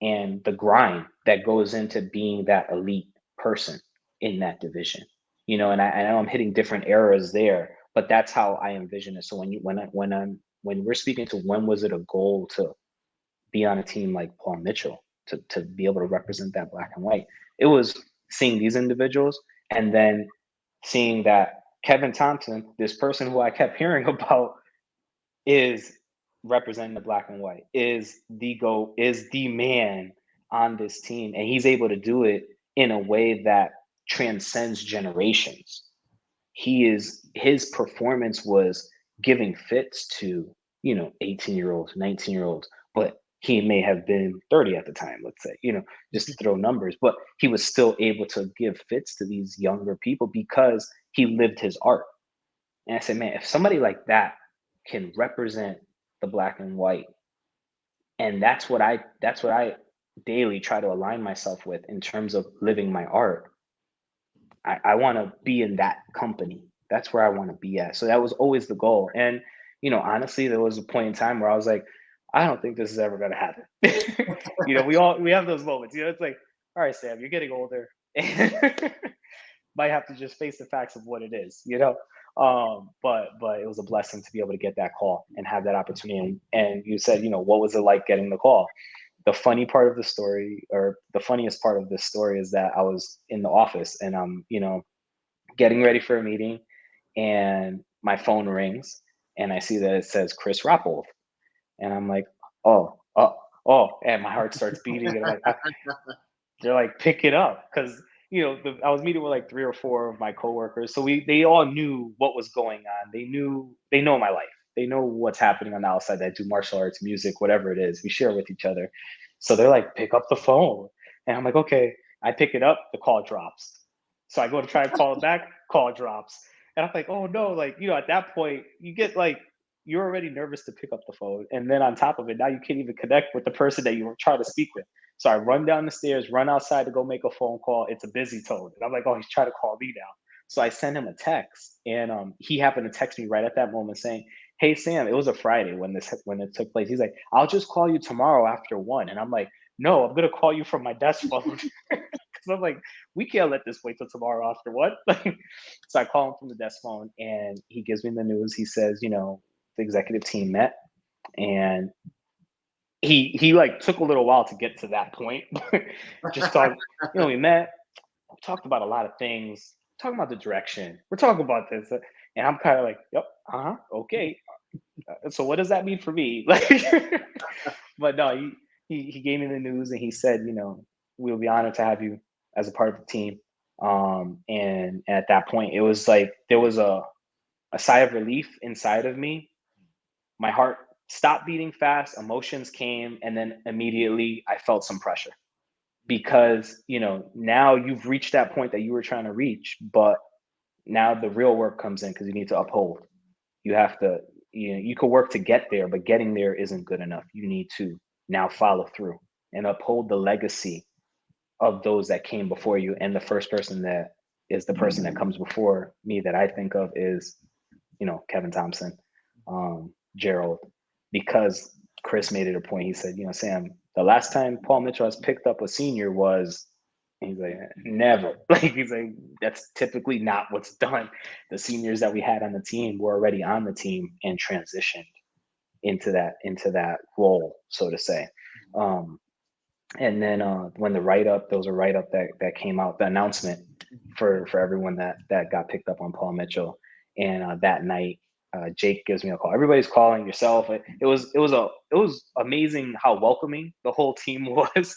and the grind that goes into being that elite person in that division. And I know I'm hitting different eras there, but that's how I envision it. So when we're speaking to when was it a goal to be on a team like Paul Mitchell, to be able to represent that black and white, it was seeing these individuals, and then seeing that Kevin Thompson, this person who I kept hearing about, is representing the black and white, is the man on this team, and he's able to do it in a way that transcends generations. His performance was giving fits to 18-year-olds, 19-year-olds, but he may have been 30 at the time, let's say, just to throw numbers, but he was still able to give fits to these younger people because he lived his art. And I said, man, if somebody like that can represent the black and white, and that's what I daily try to align myself with in terms of living my art. I want to be in that company. That's where I want to be at. So that was always the goal. And honestly, there was a point in time where I was like, I don't think this is ever going to happen. We have those moments. It's like, all right, Sam, you're getting older. Might have to just face the facts of what it is. But it was a blessing to be able to get that call and have that opportunity. And you said, what was it like getting the call? The funny part of the story, or the funniest part of this story, is that I was in the office and I'm, getting ready for a meeting, and my phone rings and I see that it says Chris Rappold. And I'm like, oh, and my heart starts beating. And they're like, pick it up. Because, I was meeting with like 3 or 4 of my coworkers. So they all knew what was going on. They know my life. They know what's happening on the outside. That I do martial arts, music, whatever it is. We share with each other. So they're like, pick up the phone. And I'm like, okay. I pick it up, the call drops. So I go to try and call it back, call drops. And I'm like, oh no, like, at that point, you get like, you're already nervous to pick up the phone. And then on top of it, now you can't even connect with the person that you were trying to speak with. So I run down the stairs, run outside to go make a phone call. It's a busy tone. And I'm like, oh, he's trying to call me now. So I send him a text, and he happened to text me right at that moment saying, hey, Sam, it was a Friday when it took place. He's like, I'll just call you tomorrow after 1. And I'm like, no, I'm going to call you from my desk phone. Because I'm like, we can't let this wait till tomorrow after 1. So I call him from the desk phone, and he gives me the news. He says, the executive team met, and he like took a little while to get to that point. Just talk, we met, we talked about a lot of things, talking about the direction. We're talking about this. And I'm kind of like, yep, okay. So what does that mean for me? But no, he gave me the news, and he said, we'll be honored to have you as a part of the team. And at that point, it was like there was a sigh of relief inside of me. My heart stopped beating fast, emotions came, and then immediately I felt some pressure because, now you've reached that point that you were trying to reach, but now the real work comes in because you need to uphold. You have to, you could work to get there, but getting there isn't good enough. You need to now follow through and uphold the legacy of those that came before you. And the first person that is the person that comes before me that I think of is, Kevin Thompson, Gerald, because Chris made it a point. He said, Sam, the last time Paul Mitchell has picked up a senior was, he's like, never. Like, he's like, that's typically not what's done. The seniors that we had on the team were already on the team and transitioned into that role, so to say. And then when the write-up, there was a write-up that came out, the announcement for everyone that got picked up on Paul Mitchell. And that night, Jake gives me a call. Everybody's calling, yourself. It was amazing how welcoming the whole team was,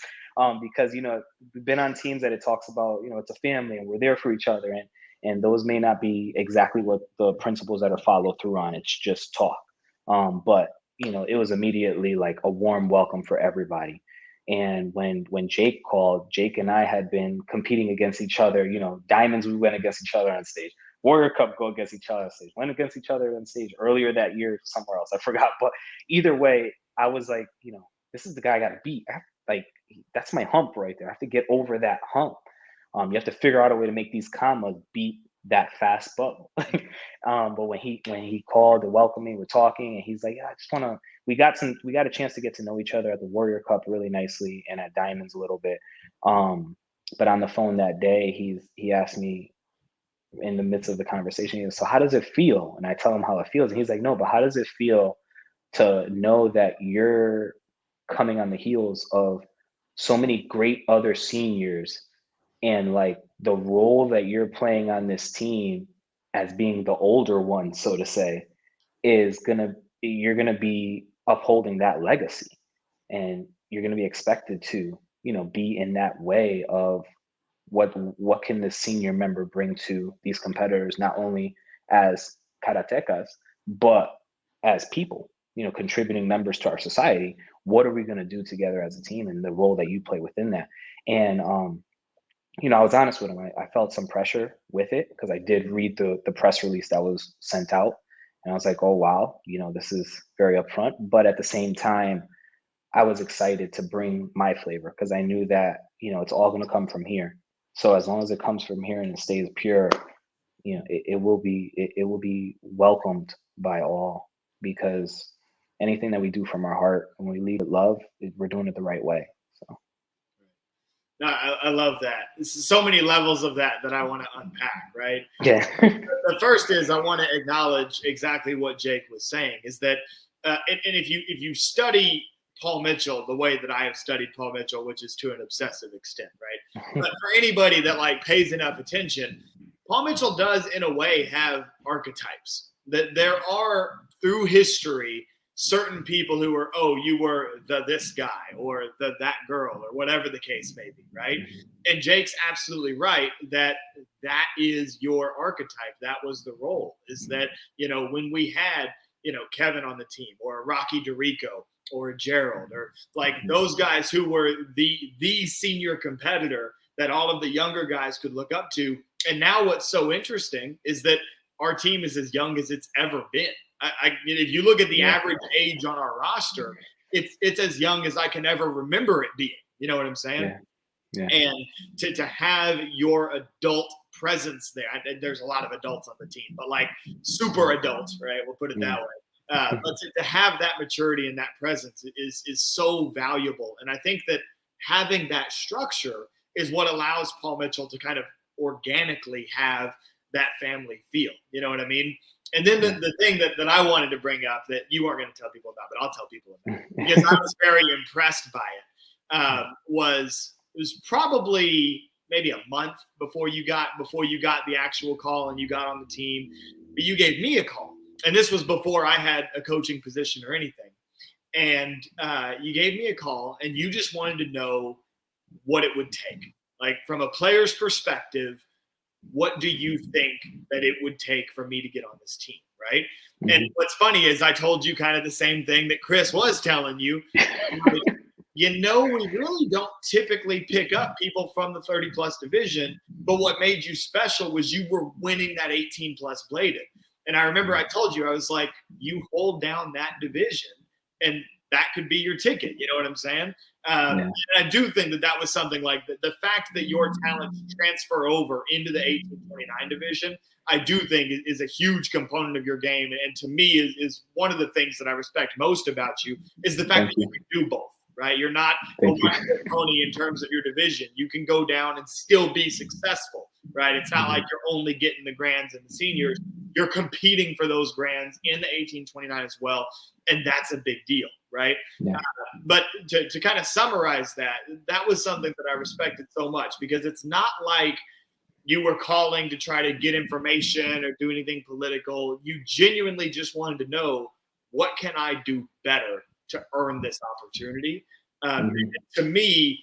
because we've been on teams that it talks about, it's a family and we're there for each other, and those may not be exactly what the principles that are followed through on. It's just talk, but it was immediately like a warm welcome for everybody. And when Jake called, Jake and I had been competing against each other. Diamonds, we went against each other on stage. Warrior Cup, go against each other on stage. Went against each other on stage earlier that year somewhere else. I forgot. But either way, I was like, this is the guy I got to beat. That's my hump right there. I have to get over that hump. You have to figure out a way to make these commas beat that fast bubble. But when he called to welcome me, we're talking, and he's like, I just want to. We got a chance to get to know each other at the Warrior Cup really nicely, and at Diamonds a little bit. But on the phone that day, he asked me in the midst of the conversation, he goes, so how does it feel? And I tell him how it feels, and he's like, no, but how does it feel to know that you're coming on the heels of so many great other seniors And like the role that you're playing on this team as being the older one, so to say, you're gonna be upholding that legacy, and you're gonna be expected to, be in that way of what can the senior member bring to these competitors, not only as karatecas, but as people, contributing members to our society. What are we going to do together as a team, and the role that you play within that? And I was honest with him. I felt some pressure with it because I did read the press release that was sent out, and I was like, oh wow, this is very upfront. But at the same time, I was excited to bring my flavor because I knew that it's all going to come from here. So as long as it comes from here and it stays pure, it will be welcomed by all, because anything that we do from our heart and we lead with love, we're doing it the right way. So. No, I love that. There's so many levels of that I want to unpack, right? Yeah. The first is I want to acknowledge exactly what Jake was saying, is that, and if you study Paul Mitchell the way that I have studied Paul Mitchell, which is to an obsessive extent, right? But for anybody that like pays enough attention, Paul Mitchell does in a way have archetypes. That there are, through history, certain people who are, oh, you were this guy or that girl or whatever the case may be, right? And Jake's absolutely right that is your archetype. That was the role, is that, when we had, Kevin on the team, or Rocky DeRico or Gerald, or like those guys who were the senior competitor that all of the younger guys could look up to. And now what's so interesting is that our team is as young as it's ever been. If you look at the average age on our roster, it's as young as I can ever remember it being. You know what I'm saying? Yeah. And to have your adult presence there, there's a lot of adults on the team, but like super adults, right? We'll put it that way. But to have that maturity and that presence is so valuable. And I think that having that structure is what allows Paul Mitchell to kind of organically have that family feel. You know what I mean? And then the thing that I wanted to bring up that you weren't going to tell people about, but I'll tell people about, because I was very impressed by it, was probably maybe a month before you got the actual call and you got on the team, but you gave me a call. And this was before I had a coaching position or anything. And you gave me a call and you just wanted to know what it would take. Like, from a player's perspective, what do you think that it would take for me to get on this team, right? Mm-hmm. And what's funny is I told you kind of the same thing that Chris was telling you. Like, we really don't typically pick up people from the 30-plus division, but what made you special was you were winning that 18-plus bladed. And I remember I told you, I was like, you hold down that division, and that could be your ticket. You know what I'm saying? And I do think that was something like the fact that your talents transfer over into the 1829 division, I do think is a huge component of your game. And to me is one of the things that I respect most about you is the fact that you can do both, right? You're not a one-trick pony in terms of your division. You can go down and still be successful, right? It's not like you're only getting the grands and the seniors. You're competing for those grands in the 1829 as well. And that's a big deal, right? Yeah. But to kind of summarize that was something that I respected so much, because it's not like you were calling to try to get information or do anything political. You genuinely just wanted to know, what can I do better to earn this opportunity? To me,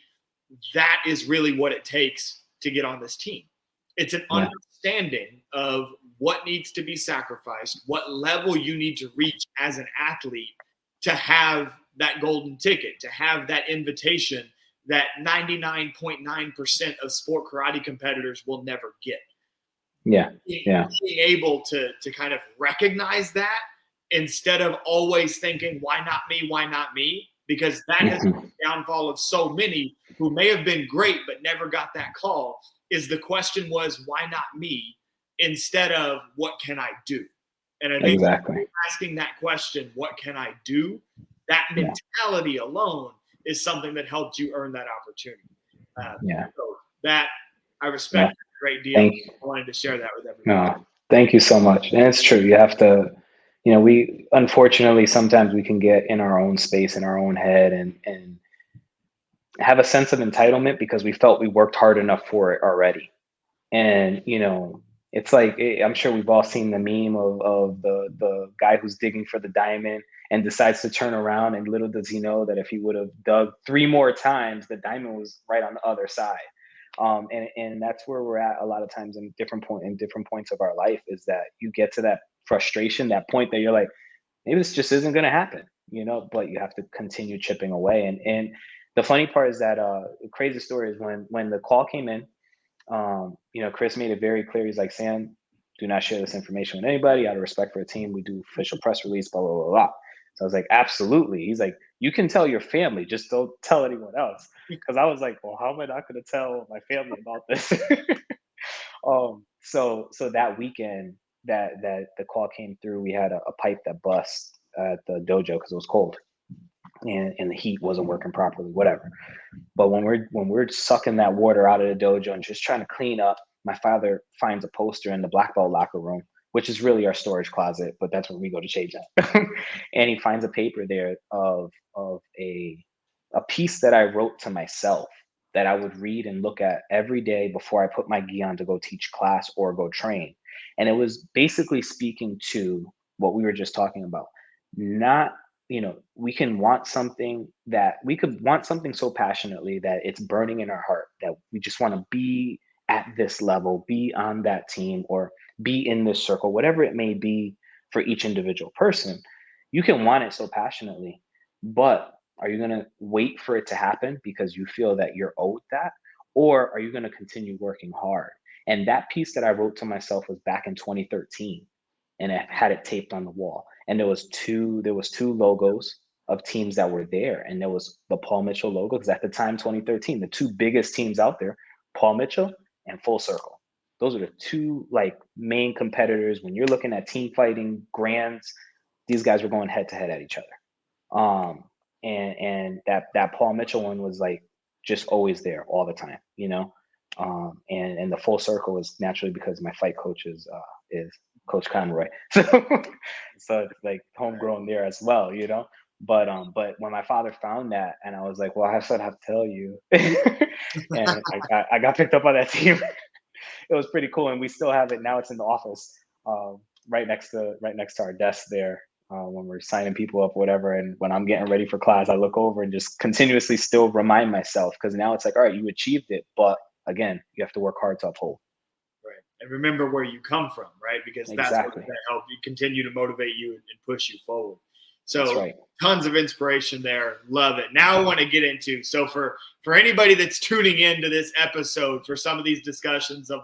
that is really what it takes to get on this team. It's an understanding of what needs to be sacrificed, what level you need to reach as an athlete to have that golden ticket, to have that invitation that 99.9% of sport karate competitors will never get. Being able to kind of recognize that instead of always thinking, why not me, why not me? Because that has been the downfall of so many who may have been great but never got that call, is the question was, why not me? Instead of, what can I do? And I think asking that question, what can I do? That mentality alone is something that helped you earn that opportunity. So that I respect a great deal. I wanted to share that with everyone. No, thank you so much. And it's true. You have to, we unfortunately sometimes we can get in our own space, in our own head, and have a sense of entitlement because we felt we worked hard enough for it already. And, it's like, I'm sure we've all seen the meme of the guy who's digging for the diamond and decides to turn around, and little does he know that if he would have dug 3 more times, the diamond was right on the other side. And that's where we're at a lot of times in different points of our life, is that you get to that frustration, that point that you're like, maybe this just isn't going to happen, but you have to continue chipping away. And the funny part is that the crazy story is when the call came in, Chris made it very clear. He's like, Sam, do not share this information with anybody out of respect for the team. We do official press release, blah, blah, blah, blah. So I was like, absolutely. He's like, you can tell your family, just don't tell anyone else. Because I was like, well, how am I not going to tell my family about this? So that weekend that the call came through, we had a pipe that bust at the dojo because it was cold. And the heat wasn't working properly, whatever. But when we're sucking that water out of the dojo and just trying to clean up, my father finds a poster in the black belt locker room, which is really our storage closet, but that's where we go to change that. And he finds a paper there of a piece that I wrote to myself that I would read and look at every day before I put my gi on to go teach class or go train. And it was basically speaking to what we were just talking about. Not we can want something so passionately that it's burning in our heart, that we just want to be at this level, be on that team, or be in this circle, whatever it may be for each individual person. You can want it so passionately, but are you going to wait for it to happen because you feel that you're owed that? Or are you going to continue working hard? And that piece that I wrote to myself was back in 2013, and I had it taped on the wall. And there was two logos of teams that were there. And there was the Paul Mitchell logo, because at the time, 2013, the two biggest teams out there, Paul Mitchell and Full Circle. Those are the two main competitors. When you're looking at team fighting grands, these guys were going head to head at each other. And that Paul Mitchell one was just always there all the time, and the Full Circle was naturally because my fight coach is Coach Conroy. So it's homegrown there as well, But when my father found that, and I was like, well, I should have to tell you. And I got picked up on that team. It was pretty cool, and we still have it now. It's in the office, right next to our desk there. When we're signing people up, whatever, and when I'm getting ready for class, I look over and just continuously still remind myself, because now it's like, all right, you achieved it, but again, you have to work hard to uphold. Right. And remember where you come from, right? Because that's what's going to help you continue to motivate you and push you forward. So tons of inspiration there. Love it. Now I want to get into, so for anybody that's tuning into this episode, for some of these discussions of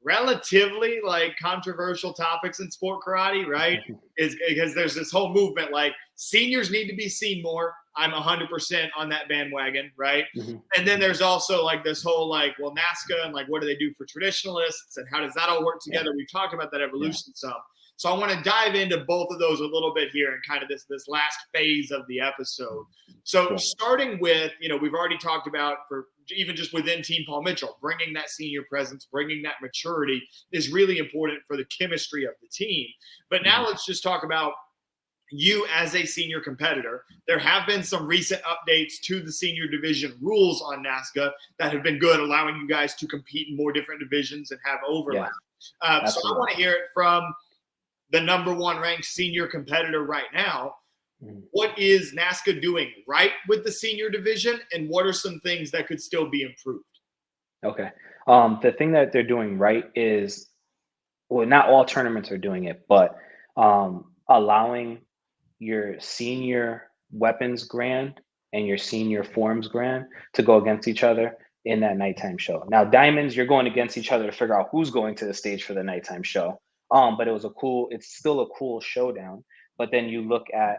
relatively controversial topics in sport karate, right? Is because there's this whole movement seniors need to be seen more. I'm 100% on that bandwagon, right? Mm-hmm. And then there's also this whole well, NASKA and what do they do for traditionalists and how does that all work together? We've talked about that evolution some. So I want to dive into both of those a little bit here in kind of this last phase of the episode. So starting with, we've already talked about, for even just within Team Paul Mitchell, bringing that senior presence, bringing that maturity is really important for the chemistry of the team. But now let's just talk about you as a senior competitor. There have been some recent updates to the senior division rules on NASKA that have been good, allowing you guys to compete in more different divisions and have overlap. So I want to hear it from the number one ranked senior competitor right now. What is NASKA doing right with the senior division, and what are some things that could still be improved? Okay. The thing that they're doing right is, well, not all tournaments are doing it, but allowing your senior weapons grand and your senior forms grand to go against each other in that nighttime show. Now, diamonds, you're going against each other to figure out who's going to the stage for the nighttime show. But it's still a cool showdown. But then you look at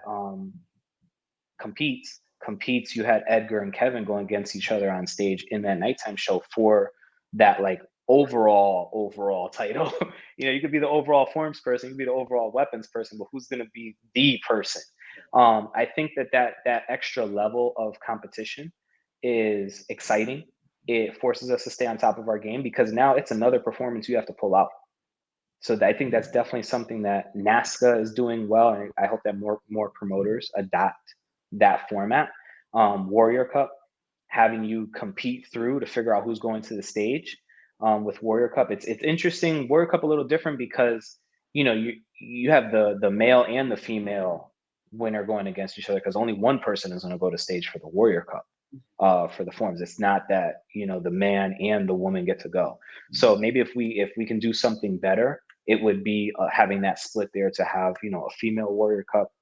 competes, you had Edgar and Kevin going against each other on stage in that nighttime show for that overall title. You could be the overall forms person, you could be the overall weapons person, but who's going to be the person? I think that extra level of competition is exciting. It forces us to stay on top of our game, because now it's another performance you have to pull out. So I think that's definitely something that NASKA is doing well, and I hope that more promoters adopt that format. Warrior Cup, having you compete through to figure out who's going to the stage. With Warrior Cup, it's interesting. Warrior Cup a little different because you have the male and the female winner going against each other, because only one person is going to go to stage for the Warrior Cup. For the forms, it's not that the man and the woman get to go. So maybe if we can do something better, it would be having that split there, to have a female Warrior Cup,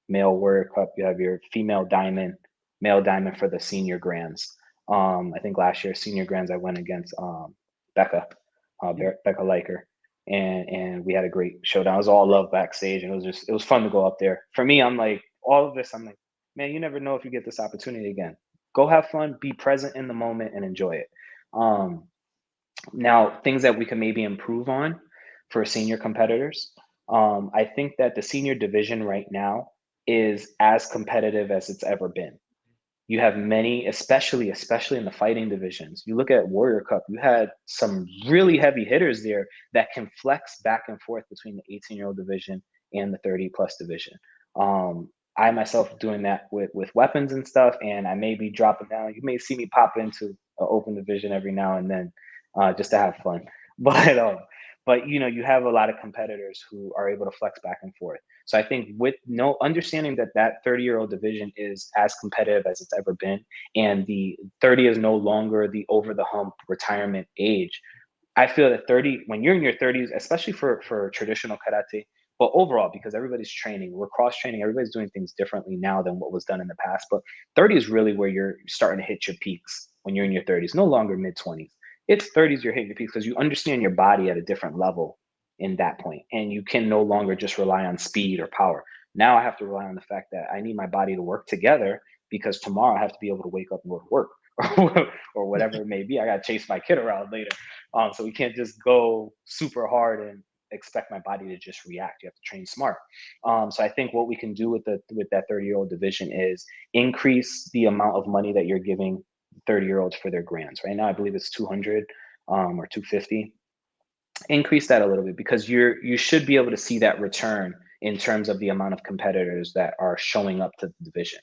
male Warrior Cup. You have your female diamond, male diamond for the senior grands. I think last year senior grands I went against Becca, Becca Liker, and we had a great showdown. It was all love backstage, and it was fun to go up there. For me, I'm like, all of this, I'm like, man, you never know if you get this opportunity again. Go have fun, be present in the moment, and enjoy it. Now, things that we can maybe improve on for senior competitors. I think that the senior division right now is as competitive as it's ever been. You have many, especially in the fighting divisions. You look at Warrior Cup, you had some really heavy hitters there that can flex back and forth between the 18-year-old division and the 30-plus division. I myself doing that with weapons and stuff, and I may be dropping down. You may see me pop into an open division every now and then, just to have fun. But you have a lot of competitors who are able to flex back and forth. So I think with no understanding that 30-year-old division is as competitive as it's ever been, and the 30 is no longer the over the hump retirement age. I feel that 30, when you're in your 30s, especially for traditional karate, but overall, because everybody's training, we're cross training, everybody's doing things differently now than what was done in the past. But 30 is really where you're starting to hit your peaks when you're in your 30s, no longer mid 20s. It's 30s you're hitting your peaks because you understand your body at a different level in that point, and you can no longer just rely on speed or power. Now I have to rely on the fact that I need my body to work together, because tomorrow I have to be able to wake up and go to work or whatever it may be. I got to chase my kid around later. So we can't just go super hard and expect my body to just react. You have to train smart. So I think what we can do with that 30-year-old division is increase the amount of money that you're giving 30-year-olds for their grants. Right now, I believe it's 200 or 250. Increase that a little bit, because you should be able to see that return in terms of the amount of competitors that are showing up to the division.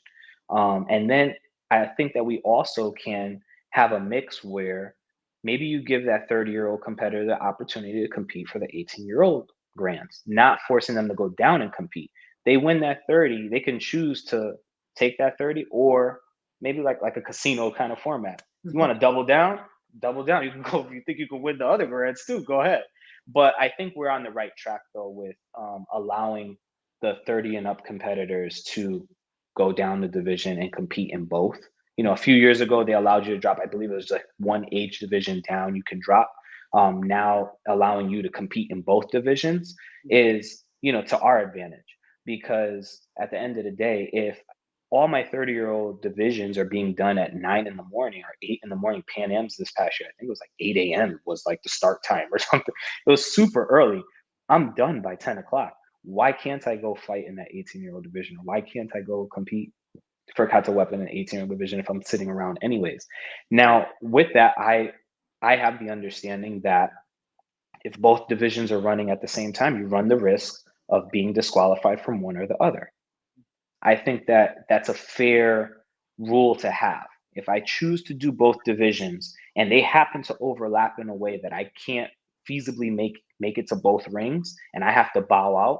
And then I think that we also can have a mix where maybe you give that 30-year-old competitor the opportunity to compete for the 18-year-old grants, not forcing them to go down and compete. They win that 30, they can choose to take that 30, or maybe like a casino kind of format. You want to double down? Double down. You can go if you think you can win the other grants too. Go ahead. But I think we're on the right track though with allowing the 30 and up competitors to go down the division and compete in both. A few years ago they allowed you to drop. I believe it was like one age division down you can drop. Now allowing you to compete in both divisions is to our advantage, because at the end of the day, if all my 30-year-old divisions are being done at 9 in the morning or 8 in the morning. Pan Am's this past year, I think it was like 8 a.m. was like the start time or something. It was super early. I'm done by 10 o'clock. Why can't I go fight in that 18-year-old division? Why can't I go compete for kata weapon in the 18-year-old division if I'm sitting around anyways? Now, with that, I have the understanding that if both divisions are running at the same time, you run the risk of being disqualified from one or the other. I think that that's a fair rule to have. If I choose to do both divisions and they happen to overlap in a way that I can't feasibly make it to both rings and I have to bow out,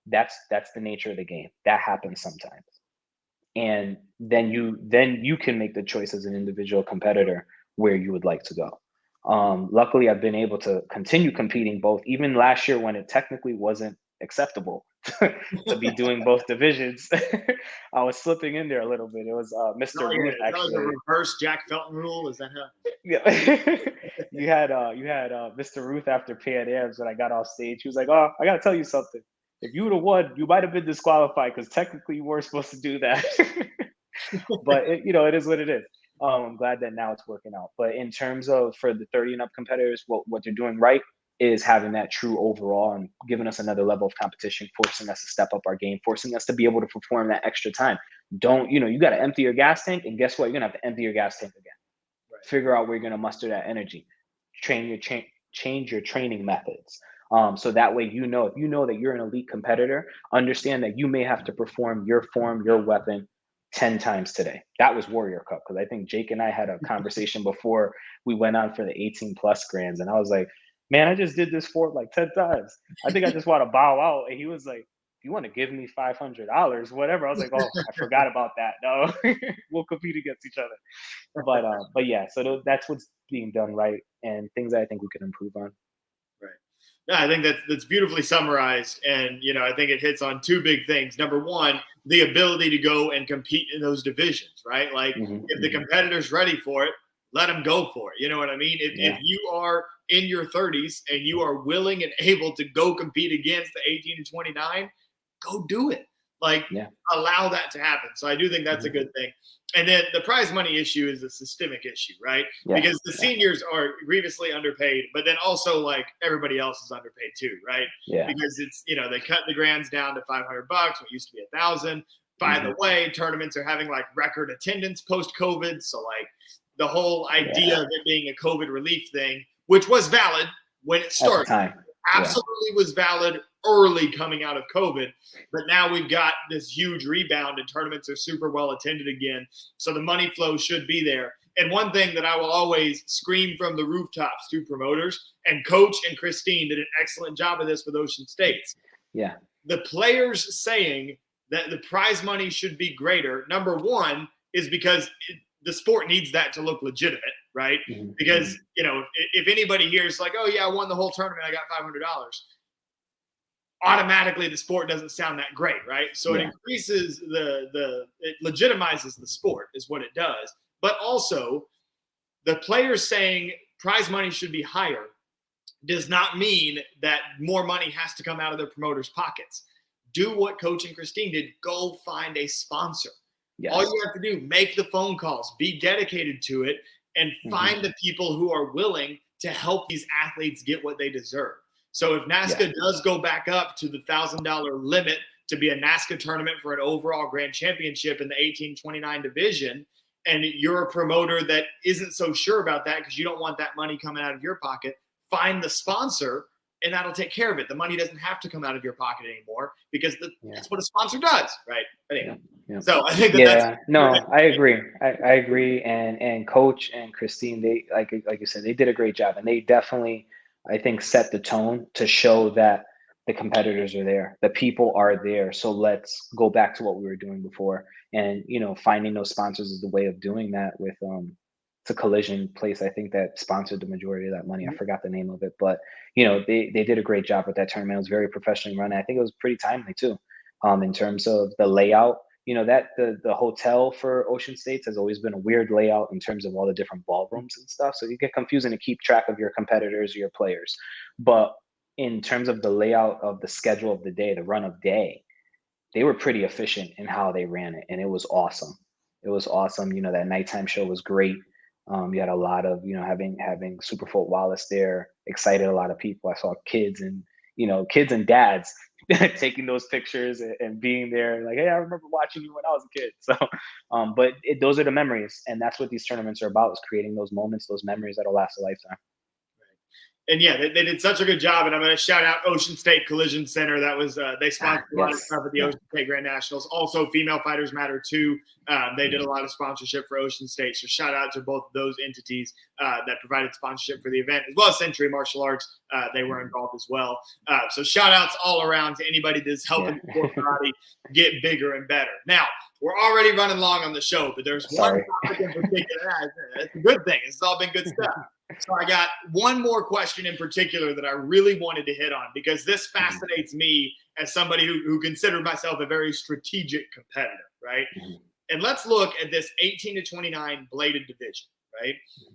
that's the nature of the game. That happens sometimes. And then you can make the choice as an individual competitor where you would like to go. Luckily, I've been able to continue competing both, even last year when it technically wasn't acceptable to be doing both divisions. I was slipping in there a little bit. It was Mr. Ruth actually. That was a reverse Jack Felton rule. Is that how? Yeah. you had Mr. Ruth after Pan Am's when I got off stage. He was like, "Oh, I gotta tell you something. If you would have won, you might have been disqualified because technically you weren't supposed to do that." But it is what it is. I'm glad that now it's working out. But in terms of for the 30 and up competitors, what they're doing right is having that true overall and giving us another level of competition, forcing us to step up our game, forcing us to be able to perform that extra time. You got to empty your gas tank, and guess what? You're going to have to empty your gas tank again. Right. Figure out where you're going to muster that energy. Change your training methods. So that way, if you know that you're an elite competitor, understand that you may have to perform your form, your weapon 10 times today. That was Warrior Cup, because I think Jake and I had a conversation before we went on for the 18 plus grands, and I was like, man, I just did this for like 10 times. I think I just want to bow out. And he was like, if you want to give me $500, whatever. I was like, oh, I forgot about that. No, we'll compete against each other. But yeah, so that's what's being done right, and things that I think we can improve on. Right. No, I think that's beautifully summarized. And, I think it hits on two big things. Number one, the ability to go and compete in those divisions, right? Like if the competitor's ready for it, let them go for it. You know what I mean? If you are in your 30s and you are willing and able to go compete against the 18 to 29, go do it. Like allow that to happen. So I do think that's a good thing. And then the prize money issue is a systemic issue, right? Because the seniors are grievously underpaid, but then also like everybody else is underpaid too, right? Because it's, they cut the grands down to $500, what used to be $1,000. By the way, tournaments are having like record attendance post-COVID. So like the whole idea of it being a COVID relief thing, which was valid when it started, absolutely was valid early coming out of COVID, but now we've got this huge rebound and tournaments are super well attended again. So the money flow should be there. And one thing that I will always scream from the rooftops to promoters, and Coach and Christine did an excellent job of this with Ocean States. The players saying that the prize money should be greater, number one, is because the sport needs that to look legitimate, right? Because, if anybody here is like, oh yeah, I won the whole tournament, I got $500. Automatically the sport doesn't sound that great, right? So it increases it legitimizes the sport is what it does. But also the players saying prize money should be higher does not mean that more money has to come out of their promoters' pockets. Do what Coach and Christine did. Go find a sponsor. All you have to do, make the phone calls, be dedicated to it, and find the people who are willing to help these athletes get what they deserve. So if NASKA does go back up to the $1,000 limit to be a NASKA tournament for an overall grand championship in the 18-29 division, and you're a promoter that isn't so sure about that because you don't want that money coming out of your pocket, find the sponsor and that'll take care of it. The money doesn't have to come out of your pocket anymore because that's what a sponsor does, right? But anyway, so I think I agree. I agree. And Coach and Christine, they like you said, they did a great job, and they definitely, I think, set the tone to show that the competitors are there, the people are there. So let's go back to what we were doing before, and finding those sponsors is the way of doing that. With it's a collision place, I think, that sponsored the majority of that money. I forgot the name of it, but they did a great job with that tournament. It was very professionally run. I think it was pretty timely too, in terms of the layout. That the hotel for Ocean States has always been a weird layout in terms of all the different ballrooms and stuff. So you get confusing to keep track of your competitors or your players. But in terms of the layout of the schedule of the day, the run of day, they were pretty efficient in how they ran it. And it was awesome. It was awesome. That nighttime show was great. You had a lot of, having Superfolk Wallace there, excited a lot of people. I saw kids and dads taking those pictures and being there, like, hey, I remember watching you when I was a kid. So, but those are the memories, and that's what these tournaments are about: is creating those moments, those memories that'll last a lifetime. And they did such a good job. And I'm going to shout out Ocean State Collision Center. That was they sponsored a lot of stuff at the Ocean State Grand Nationals. Also, Female Fighters Matter too. They did a lot of sponsorship for Ocean State. So shout out to both of those entities that provided sponsorship for the event, as well as Century Martial Arts. They were involved as well. So shout outs all around to anybody that's helping the sport karate get bigger and better. Now, we're already running long on the show, but there's one topic in particular. It's a good thing. It's all been good stuff. So I got one more question in particular that I really wanted to hit on, because this fascinates me as somebody who considered myself a very strategic competitor, right? And let's look at this 18 to 29 bladed division, right?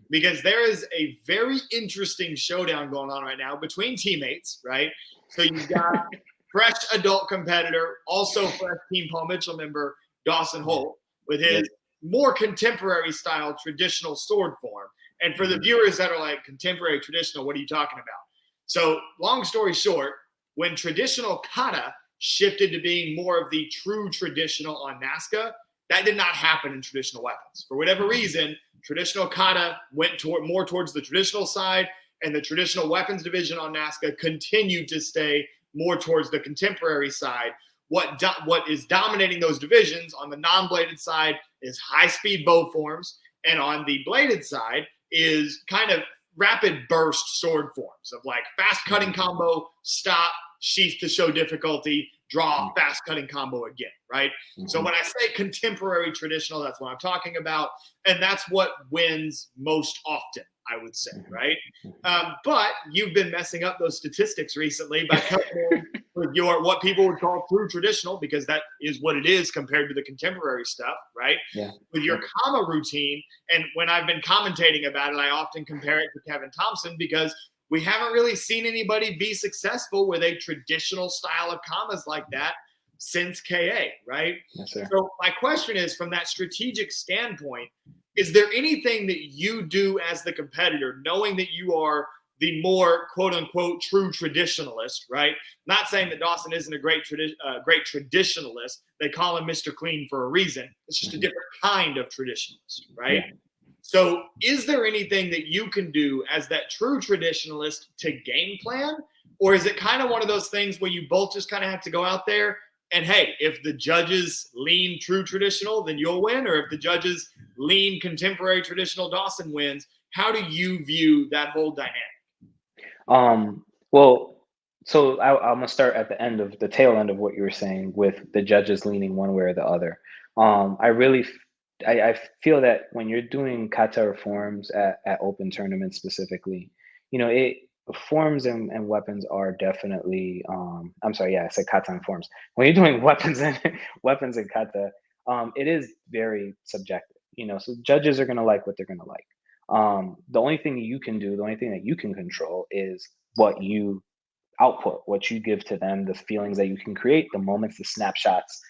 Because there is a very interesting showdown going on right now between teammates, right? So you've got fresh adult competitor, also fresh Team Paul Mitchell member Dawson Holt with his more contemporary style traditional sword form. And for the viewers that are like, contemporary traditional, what are you talking about? So long story short, when traditional kata shifted to being more of the true traditional on NASKA, that did not happen in traditional weapons. For whatever reason, traditional kata went more towards the traditional side, and the traditional weapons division on NASKA continued to stay more towards the contemporary side, what is dominating those divisions on the non-bladed side is high-speed bow forms, and on the bladed side is kind of rapid burst sword forms of like fast cutting combo, stop, sheath to show difficulty, draw, fast cutting combo again, right? Mm-hmm. So when I say contemporary traditional, that's what I'm talking about. And that's what wins most often, I would say, right? But you've been messing up those statistics recently by coming in with your what people would call true traditional, because that is what it is compared to the contemporary stuff, right? Yeah. With your comma routine. And when I've been commentating about it, I often compare it to Kevin Thompson, because we haven't really seen anybody be successful with a traditional style of commas like that since KA, right? Yes, sir. So my question is, from that strategic standpoint, is there anything that you do as the competitor, knowing that you are the more quote unquote true traditionalist, right? Not saying that Dawson isn't a great traditionalist. They call him Mr. Clean for a reason. It's just a different kind of traditionalist, right? Yeah. So is there anything that you can do as that true traditionalist to game plan? Or is it kind of one of those things where you both just kind of have to go out there and, hey, if the judges lean true traditional, then you'll win? Or if the judges lean contemporary traditional, Dawson wins? How do you view that whole dynamic? Well, so I'm gonna start at the tail end of what you were saying with the judges leaning one way or the other. I feel that when you're doing kata reforms at open tournaments specifically, forms and weapons are definitely, I'm sorry, yeah, I said kata and forms. When you're doing weapons and kata, it is very subjective, so judges are gonna like what they're gonna like. The only thing you can do, the only thing that you can control is what you output, what you give to them, the feelings that you can create, the moments, the snapshots.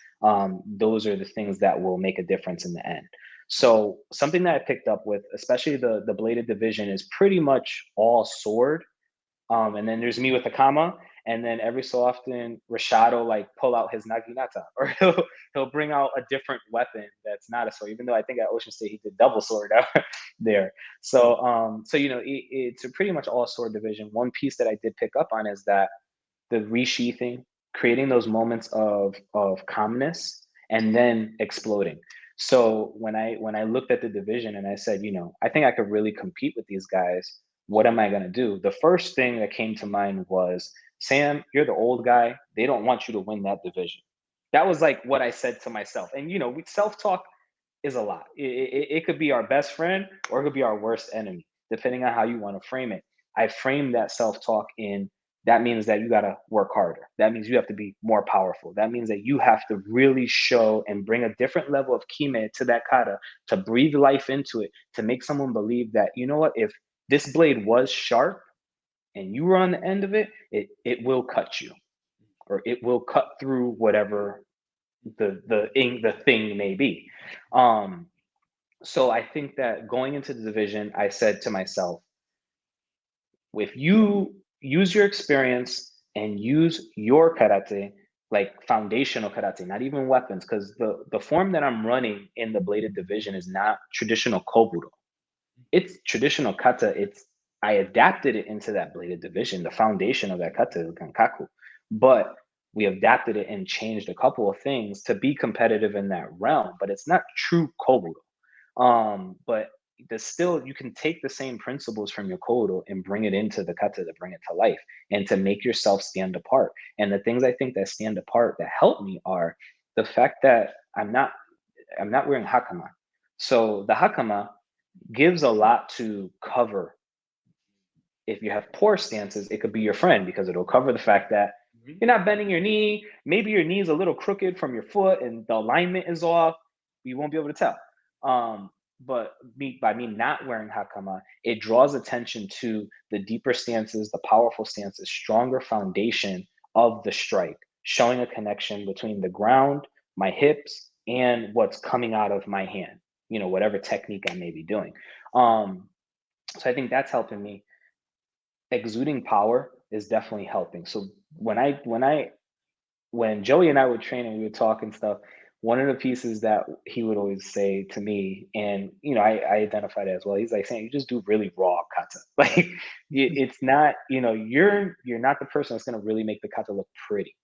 Those are the things that will make a difference in the end. So something that I picked up with, especially the bladed division, is pretty much all sword. And then there's me with the kama, and then every so often Rashad will like pull out his naginata, or he'll bring out a different weapon that's not a sword. Even though I think at Ocean State he did double sword out there. So it's a pretty much all sword division. One piece that I did pick up on is that the resheathing, creating those moments of calmness, and then exploding. So when I looked at the division and I said, I think I could really compete with these guys. What am I going to do? The first thing that came to mind was, Sam, you're the old guy. They don't want you to win that division. That was like what I said to myself. And, self-talk is a lot. It could be our best friend, or it could be our worst enemy, depending on how you want to frame it. I framed that self-talk in, that means that you got to work harder. That means you have to be more powerful. That means that you have to really show and bring a different level of kime to that kata, to breathe life into it, to make someone believe that, if this blade was sharp and you were on the end of it, it will cut you, or it will cut through whatever the thing may be. So I think that going into the division, I said to myself, if you use your experience and use your karate, like foundational karate, not even weapons, because the form that I'm running in the bladed division is not traditional kobudo. It's traditional kata. I adapted it into that bladed division. The foundation of that kata is gankaku, but we adapted it and changed a couple of things to be competitive in that realm. But it's not true kobudo. But you can take the same principles from your kobudo and bring it into the kata to bring it to life and to make yourself stand apart. And the things I think that stand apart that help me are the fact that I'm not wearing hakama. So the hakama gives a lot to cover. If you have poor stances, it could be your friend, because it'll cover the fact that you're not bending your knee. Maybe your knee is a little crooked from your foot and the alignment is off. You won't be able to tell. But by me not wearing hakama, it draws attention to the deeper stances, the powerful stances, stronger foundation of the strike, showing a connection between the ground, my hips, and what's coming out of my hand, whatever technique I may be doing. So I think that's helping me. Exuding power is definitely helping. So when Joey and I would train and we would talk and stuff, one of the pieces that he would always say to me, and I identified it as well, he's like saying, you just do really raw kata. Like it's not, you're not the person that's going to really make the kata look pretty.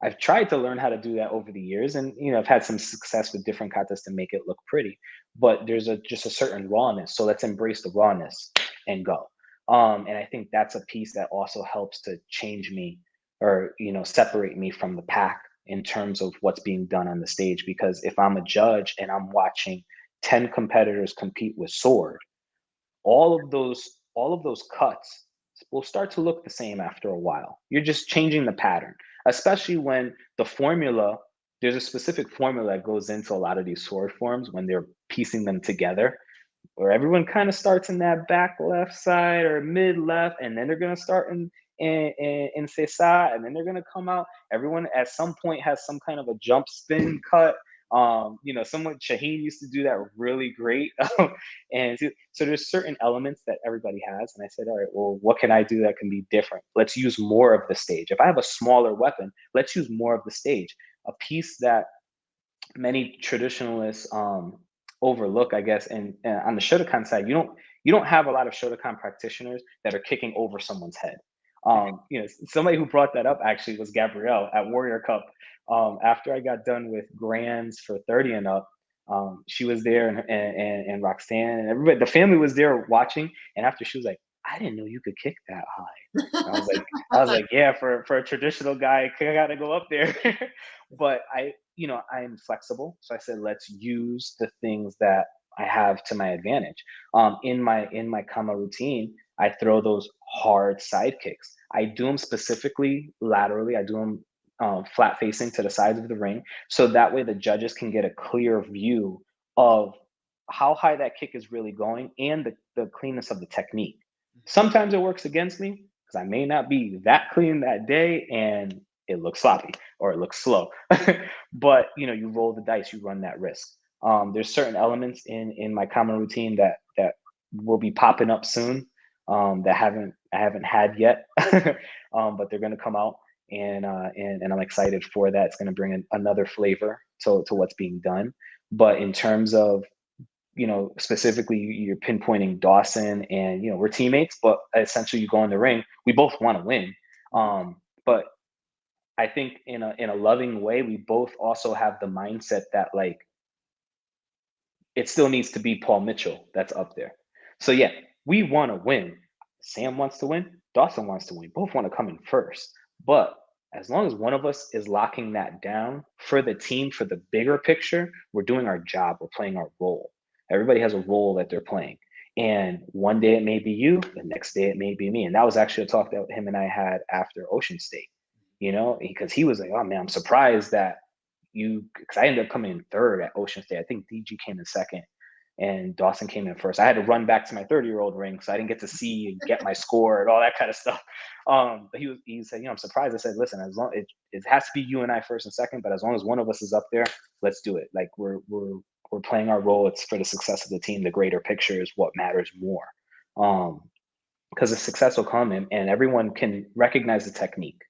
I've tried to learn how to do that over the years, and I've had some success with different katas to make it look pretty. But there's just a certain rawness, so let's embrace the rawness and go. And I think that's a piece that also helps to change me, or separate me from the pack in terms of what's being done on the stage. Because if I'm a judge and I'm watching 10 competitors compete with sword, all of those cuts will start to look the same after a while. You're just changing the pattern, especially when there's a specific formula that goes into a lot of these sword forms when they're piecing them together, where everyone kind of starts in that back left side or mid left, and then they're going to start in Cesar, and then they're going to come out. Everyone at some point has some kind of a jump spin cut. Someone Shaheen used to do that really great. And so there's certain elements that everybody has. And I said, all right, well, what can I do that can be different? Let's use more of the stage. If I have a smaller weapon, let's use more of the stage. A piece that many traditionalists overlook, I guess, and on the Shotokan side, you don't have a lot of Shotokan practitioners that are kicking over someone's head. Somebody who brought that up actually was Gabrielle at Warrior Cup. After I got done with grands for 30 and up, she was there, and Roxanne and everybody, the family was there watching. And after, she was like, I didn't know you could kick that high. And I was like, yeah, for a traditional guy, I gotta go up there. But I'm flexible. So I said, let's use the things that I have to my advantage. In my kama routine, I throw those hard side kicks. I do them specifically laterally. I do them flat facing to the sides of the ring. So that way the judges can get a clear view of how high that kick is really going and the cleanness of the technique. Sometimes it works against me because I may not be that clean that day and it looks sloppy or it looks slow. But you roll the dice, you run that risk. There's certain elements in my common routine that will be popping up soon, that I haven't had yet, but they're going to come out, and I'm excited for that. It's going to bring another flavor to what's being done. But in terms of specifically, you're pinpointing Dawson, and we're teammates, but essentially you go in the ring, we both want to win. But I think in a loving way, we both also have the mindset that, like, it still needs to be Paul Mitchell that's up there. So yeah, we want to win. Sam wants to win. Dawson wants to win. Both want to come in first. But as long as one of us is locking that down for the team, for the bigger picture, we're doing our job. We're playing our role. Everybody has a role that they're playing. And one day it may be you, the next day it may be me. And that was actually a talk that him and I had after Ocean State, because he was like, oh man, I'm surprised that because I ended up coming in third at Ocean State. I think DG came in second and Dawson came in first. I had to run back to my 30-year-old ring, so I didn't get to see and get my score and all that kind of stuff. But he said, I'm surprised. I said, listen, as long it has to be you and I first and second, but as long as one of us is up there, let's do it. Like we're playing our role. It's for the success of the team. The greater picture is what matters more. Because the success will come, and everyone can recognize the technique.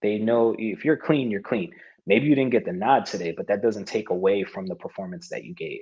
They know if you're clean, you're clean. Maybe you didn't get the nod today, but that doesn't take away from the performance that you gave.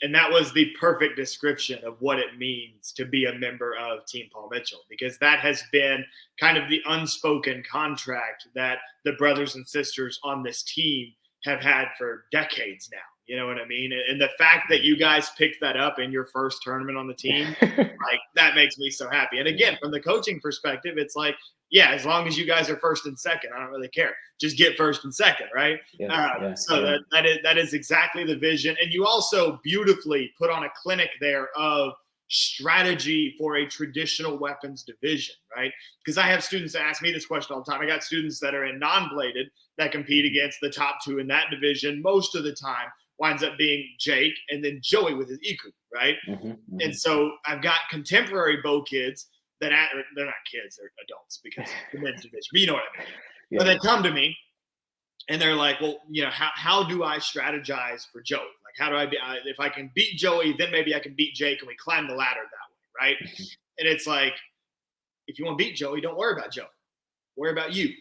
And that was the perfect description of what it means to be a member of Team Paul Mitchell, because that has been kind of the unspoken contract that the brothers and sisters on this team have had for decades now. You know what I mean? And the fact that you guys picked that up in your first tournament on the team, like, that makes me so happy. And again, from the coaching perspective, it's like, yeah, as long as you guys are first and second, I don't really care. Just get first and second, right? That is exactly the vision. And you also beautifully put on a clinic there of strategy for a traditional weapons division, right? Because I have students that ask me this question all the time. I got students that are in non-bladed that compete against the top two in that division. Most of the time winds up being Jake and then Joey with his Iku, right? And so I've got contemporary bow kids that they're not kids, they're adults because the men's division, but you know what I mean. But they come to me and they're like, well, how do I strategize for Joey? Like, how do I if I can beat Joey, then maybe I can beat Jake and we climb the ladder that way, right? And it's like, if you want to beat Joey, don't worry about Joey. Worry about you.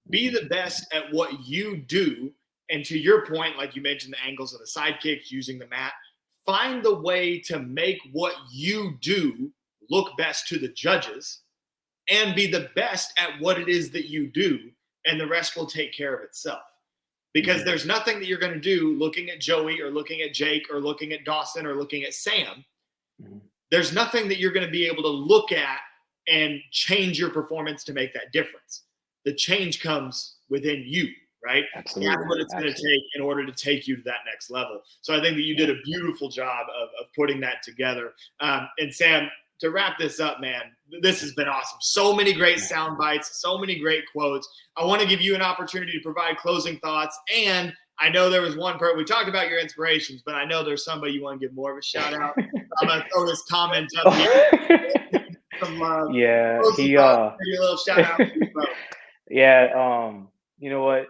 Be the best at what you do. And to your point, like you mentioned, the angles of the side kicks, using the mat, find the way to make what you do look best to the judges and be the best at what it is that you do and the rest will take care of itself. Because there's nothing that you're going to do looking at Joey or looking at Jake or looking at Dawson or looking at Sam. There's nothing that you're going to be able to look at and change your performance to make that difference. The change comes within you, right? Absolutely. That's what it's going to take in order to take you to that next level. So I think that you did a beautiful job of putting that together. And Sam, to wrap this up, man, this has been awesome. So many great sound bites, so many great quotes. I want to give you an opportunity to provide closing thoughts. And I know there was one part, we talked about your inspirations, but I know there's somebody you want to give more of a shout out. I'm going to throw this comment up here. Some love. Yeah, he a little shout out to you, bro. Yeah, you know what?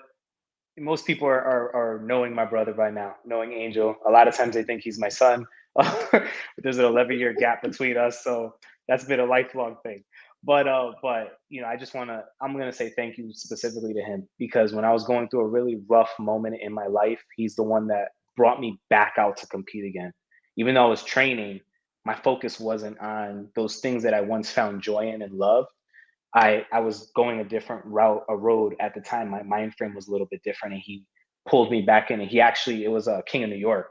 Most people are knowing my brother by now, knowing Angel. A lot of times they think he's my son. There's an 11-year gap between us, so that's been a lifelong thing. But you know, I'm gonna say thank you specifically to him, because when I was going through a really rough moment in my life, he's the one that brought me back out to compete again. Even though I was training, my focus wasn't on those things that I once found joy in and loved. I was going a different road at the time. My mind frame was a little bit different, and he pulled me back in. And it was King of New York.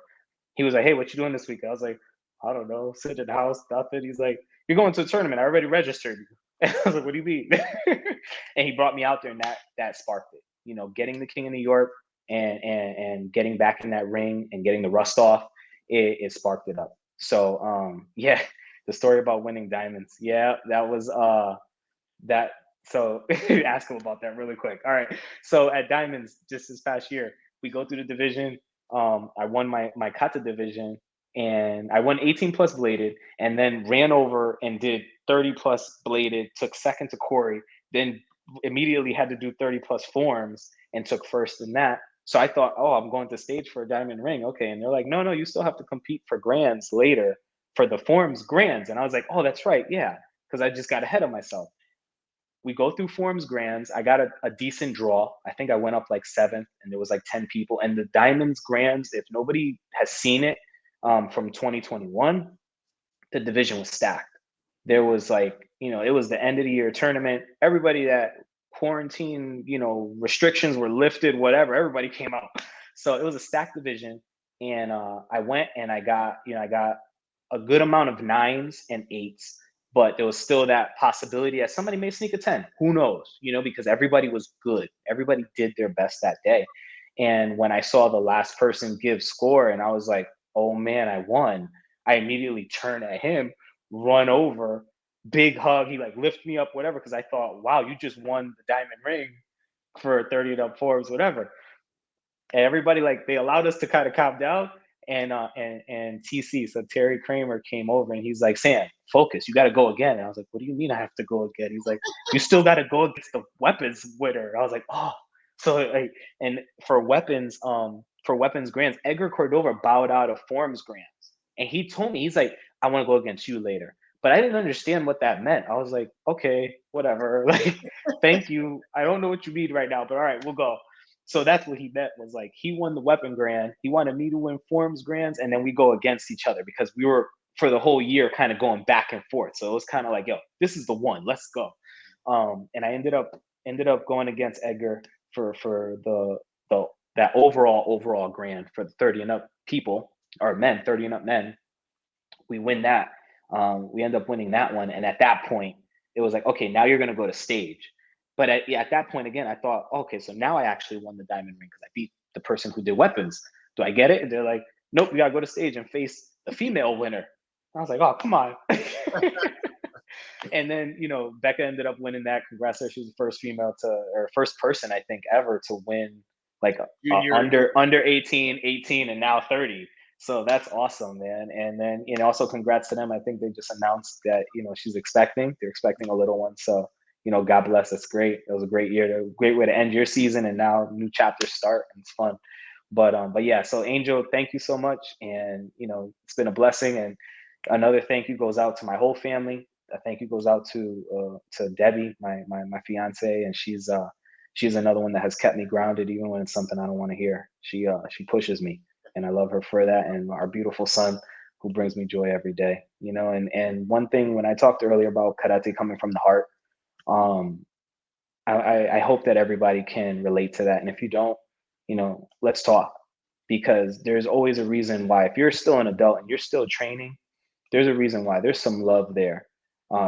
He was like, "Hey, what you doing this week?" I was like, "I don't know, sit in the house, nothing." He's like, "You're going to a tournament. I already registered you." And I was like, "What do you mean?" And he brought me out there, and that sparked it. You know, getting the King of New York and getting back in that ring and getting the rust off, it sparked it up. So yeah, the story about winning diamonds. Yeah, that was that. So ask him about that really quick. All right. So at Diamonds, just this past year, we go through the division. I won my kata division, and I won 18 plus bladed, and then ran over and did 30 plus bladed, took second to Corey, then immediately had to do 30 plus forms and took first in that. So I thought, oh, I'm going to stage for a diamond ring. Okay. And they're like, no, you still have to compete for grands later for the forms grands. And I was like, oh, that's right. Yeah. Because I just got ahead of myself. We go through forms grands. I got a decent draw. I think I went up like 7th, and there was like 10 people. And the diamonds grands, if nobody has seen it from 2021, the division was stacked. There was like, you know, it was the end of the year tournament. Everybody that quarantine, you know, restrictions were lifted, whatever, everybody came out. So it was a stacked division. And I went and I got a good amount of 9s and 8s, but there was still that possibility that somebody may sneak a 10. Who knows? You know, because everybody was good. Everybody did their best that day. And when I saw the last person give score and I was like, oh man, I won, I immediately turned at him, run over, big hug. He like lift me up, whatever, because I thought, wow, you just won the diamond ring for 30 and up Forbes, whatever. And everybody, like, they allowed us to kind of calm down. And TC, so Terry Kramer, came over and he's like, Sam, focus, you got to go again. And I was like, what do you mean I have to go again? He's like, you still got to go against the weapons winner. I was like, oh. So like, and for weapons grands, Edgar Cordova bowed out of forms grands, and he told me, he's like, I want to go against you later. But I didn't understand what that meant. I was like, okay, whatever. Like, thank you. I don't know what you mean right now, but all right, we'll go. So that's what he meant, was like, he won the weapon grand. He wanted me to win forms grands, and then we go against each other, because we were for the whole year kind of going back and forth. So it was kind of like, yo, this is the one. Let's go. And I ended up going against Edgar for the that overall grand for the 30 and up people, or men, 30 and up men. We win that. We end up winning that one. And at that point, it was like, okay, now you're going to go to stage. But at that point, again, I thought, okay, so now I actually won the diamond ring because I beat the person who did weapons. Do I get it? And they're like, nope, you got to go to stage and face the female winner. I was like, oh, come on. And then, you know, Becca ended up winning that. Congrats her. She was the first female or first person, I think, ever to win like under 18, and now 30. So that's awesome, man. And then, you know, also congrats to them. I think they just announced that, you know, they're expecting a little one. So, you know, God bless. It's great. It was a great year, great way to end your season, and now new chapters start, and it's fun. But yeah, so Angel, thank you so much. And, you know, it's been a blessing. And another thank you goes out to my whole family. A thank you goes out to Debbie, my fiance, and she's another one that has kept me grounded even when it's something I don't want to hear. She pushes me, and I love her for that. And our beautiful son, who brings me joy every day. You know, and one thing, when I talked earlier about karate coming from the heart, I hope that everybody can relate to that. And if you don't, let's talk, because there's always a reason why. If you're still an adult and you're still training, there's a reason why. There's some love there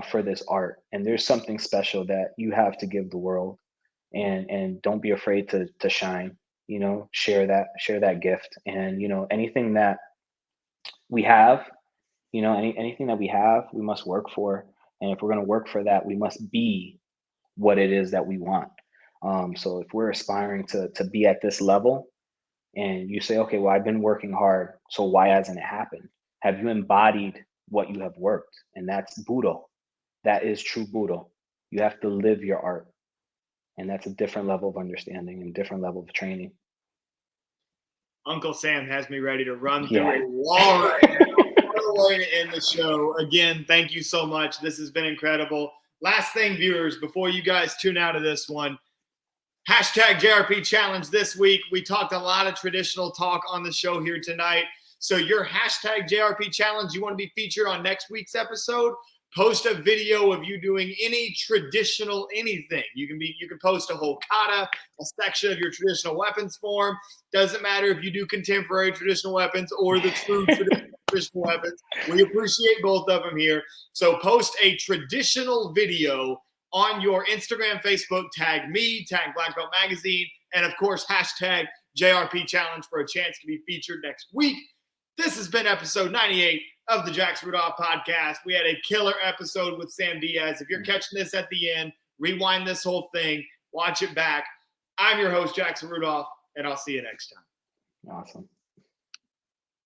for this art, and there's something special that you have to give the world. And don't be afraid to shine. Share that gift, and anything that we have, anything that we have, we must work for. And if we're going to work for that, we must be what it is that we want. So if we're aspiring to be at this level, and you say, okay, well, I've been working hard, so why hasn't it happened? Have you embodied what you have worked? And that's Budo. That is true Budo. You have to live your art. And that's a different level of understanding and different level of training. Uncle Sam has me ready to run through a wall right now. What a way to end the show. Again, thank you so much. This has been incredible. Last thing, viewers, before you guys tune out of this one, hashtag JRP Challenge this week. We talked a lot of traditional talk on the show here tonight. So your hashtag JRP Challenge, you want to be featured on next week's episode? Post a video of you doing any traditional anything. You can post a whole kata, a section of your traditional weapons form. Doesn't matter if you do contemporary traditional weapons or the true traditional weapons. We appreciate both of them here. So post a traditional video on your Instagram, Facebook, tag me, tag Black Belt Magazine, and of course, hashtag JRP Challenge for a chance to be featured next week. This has been episode 98 of the Jackson Rudolph Podcast. We had a killer episode with Sam Diaz. If you're catching this at the end, rewind this whole thing, watch it back. I'm your host, Jackson Rudolph, and I'll see you next time. Awesome.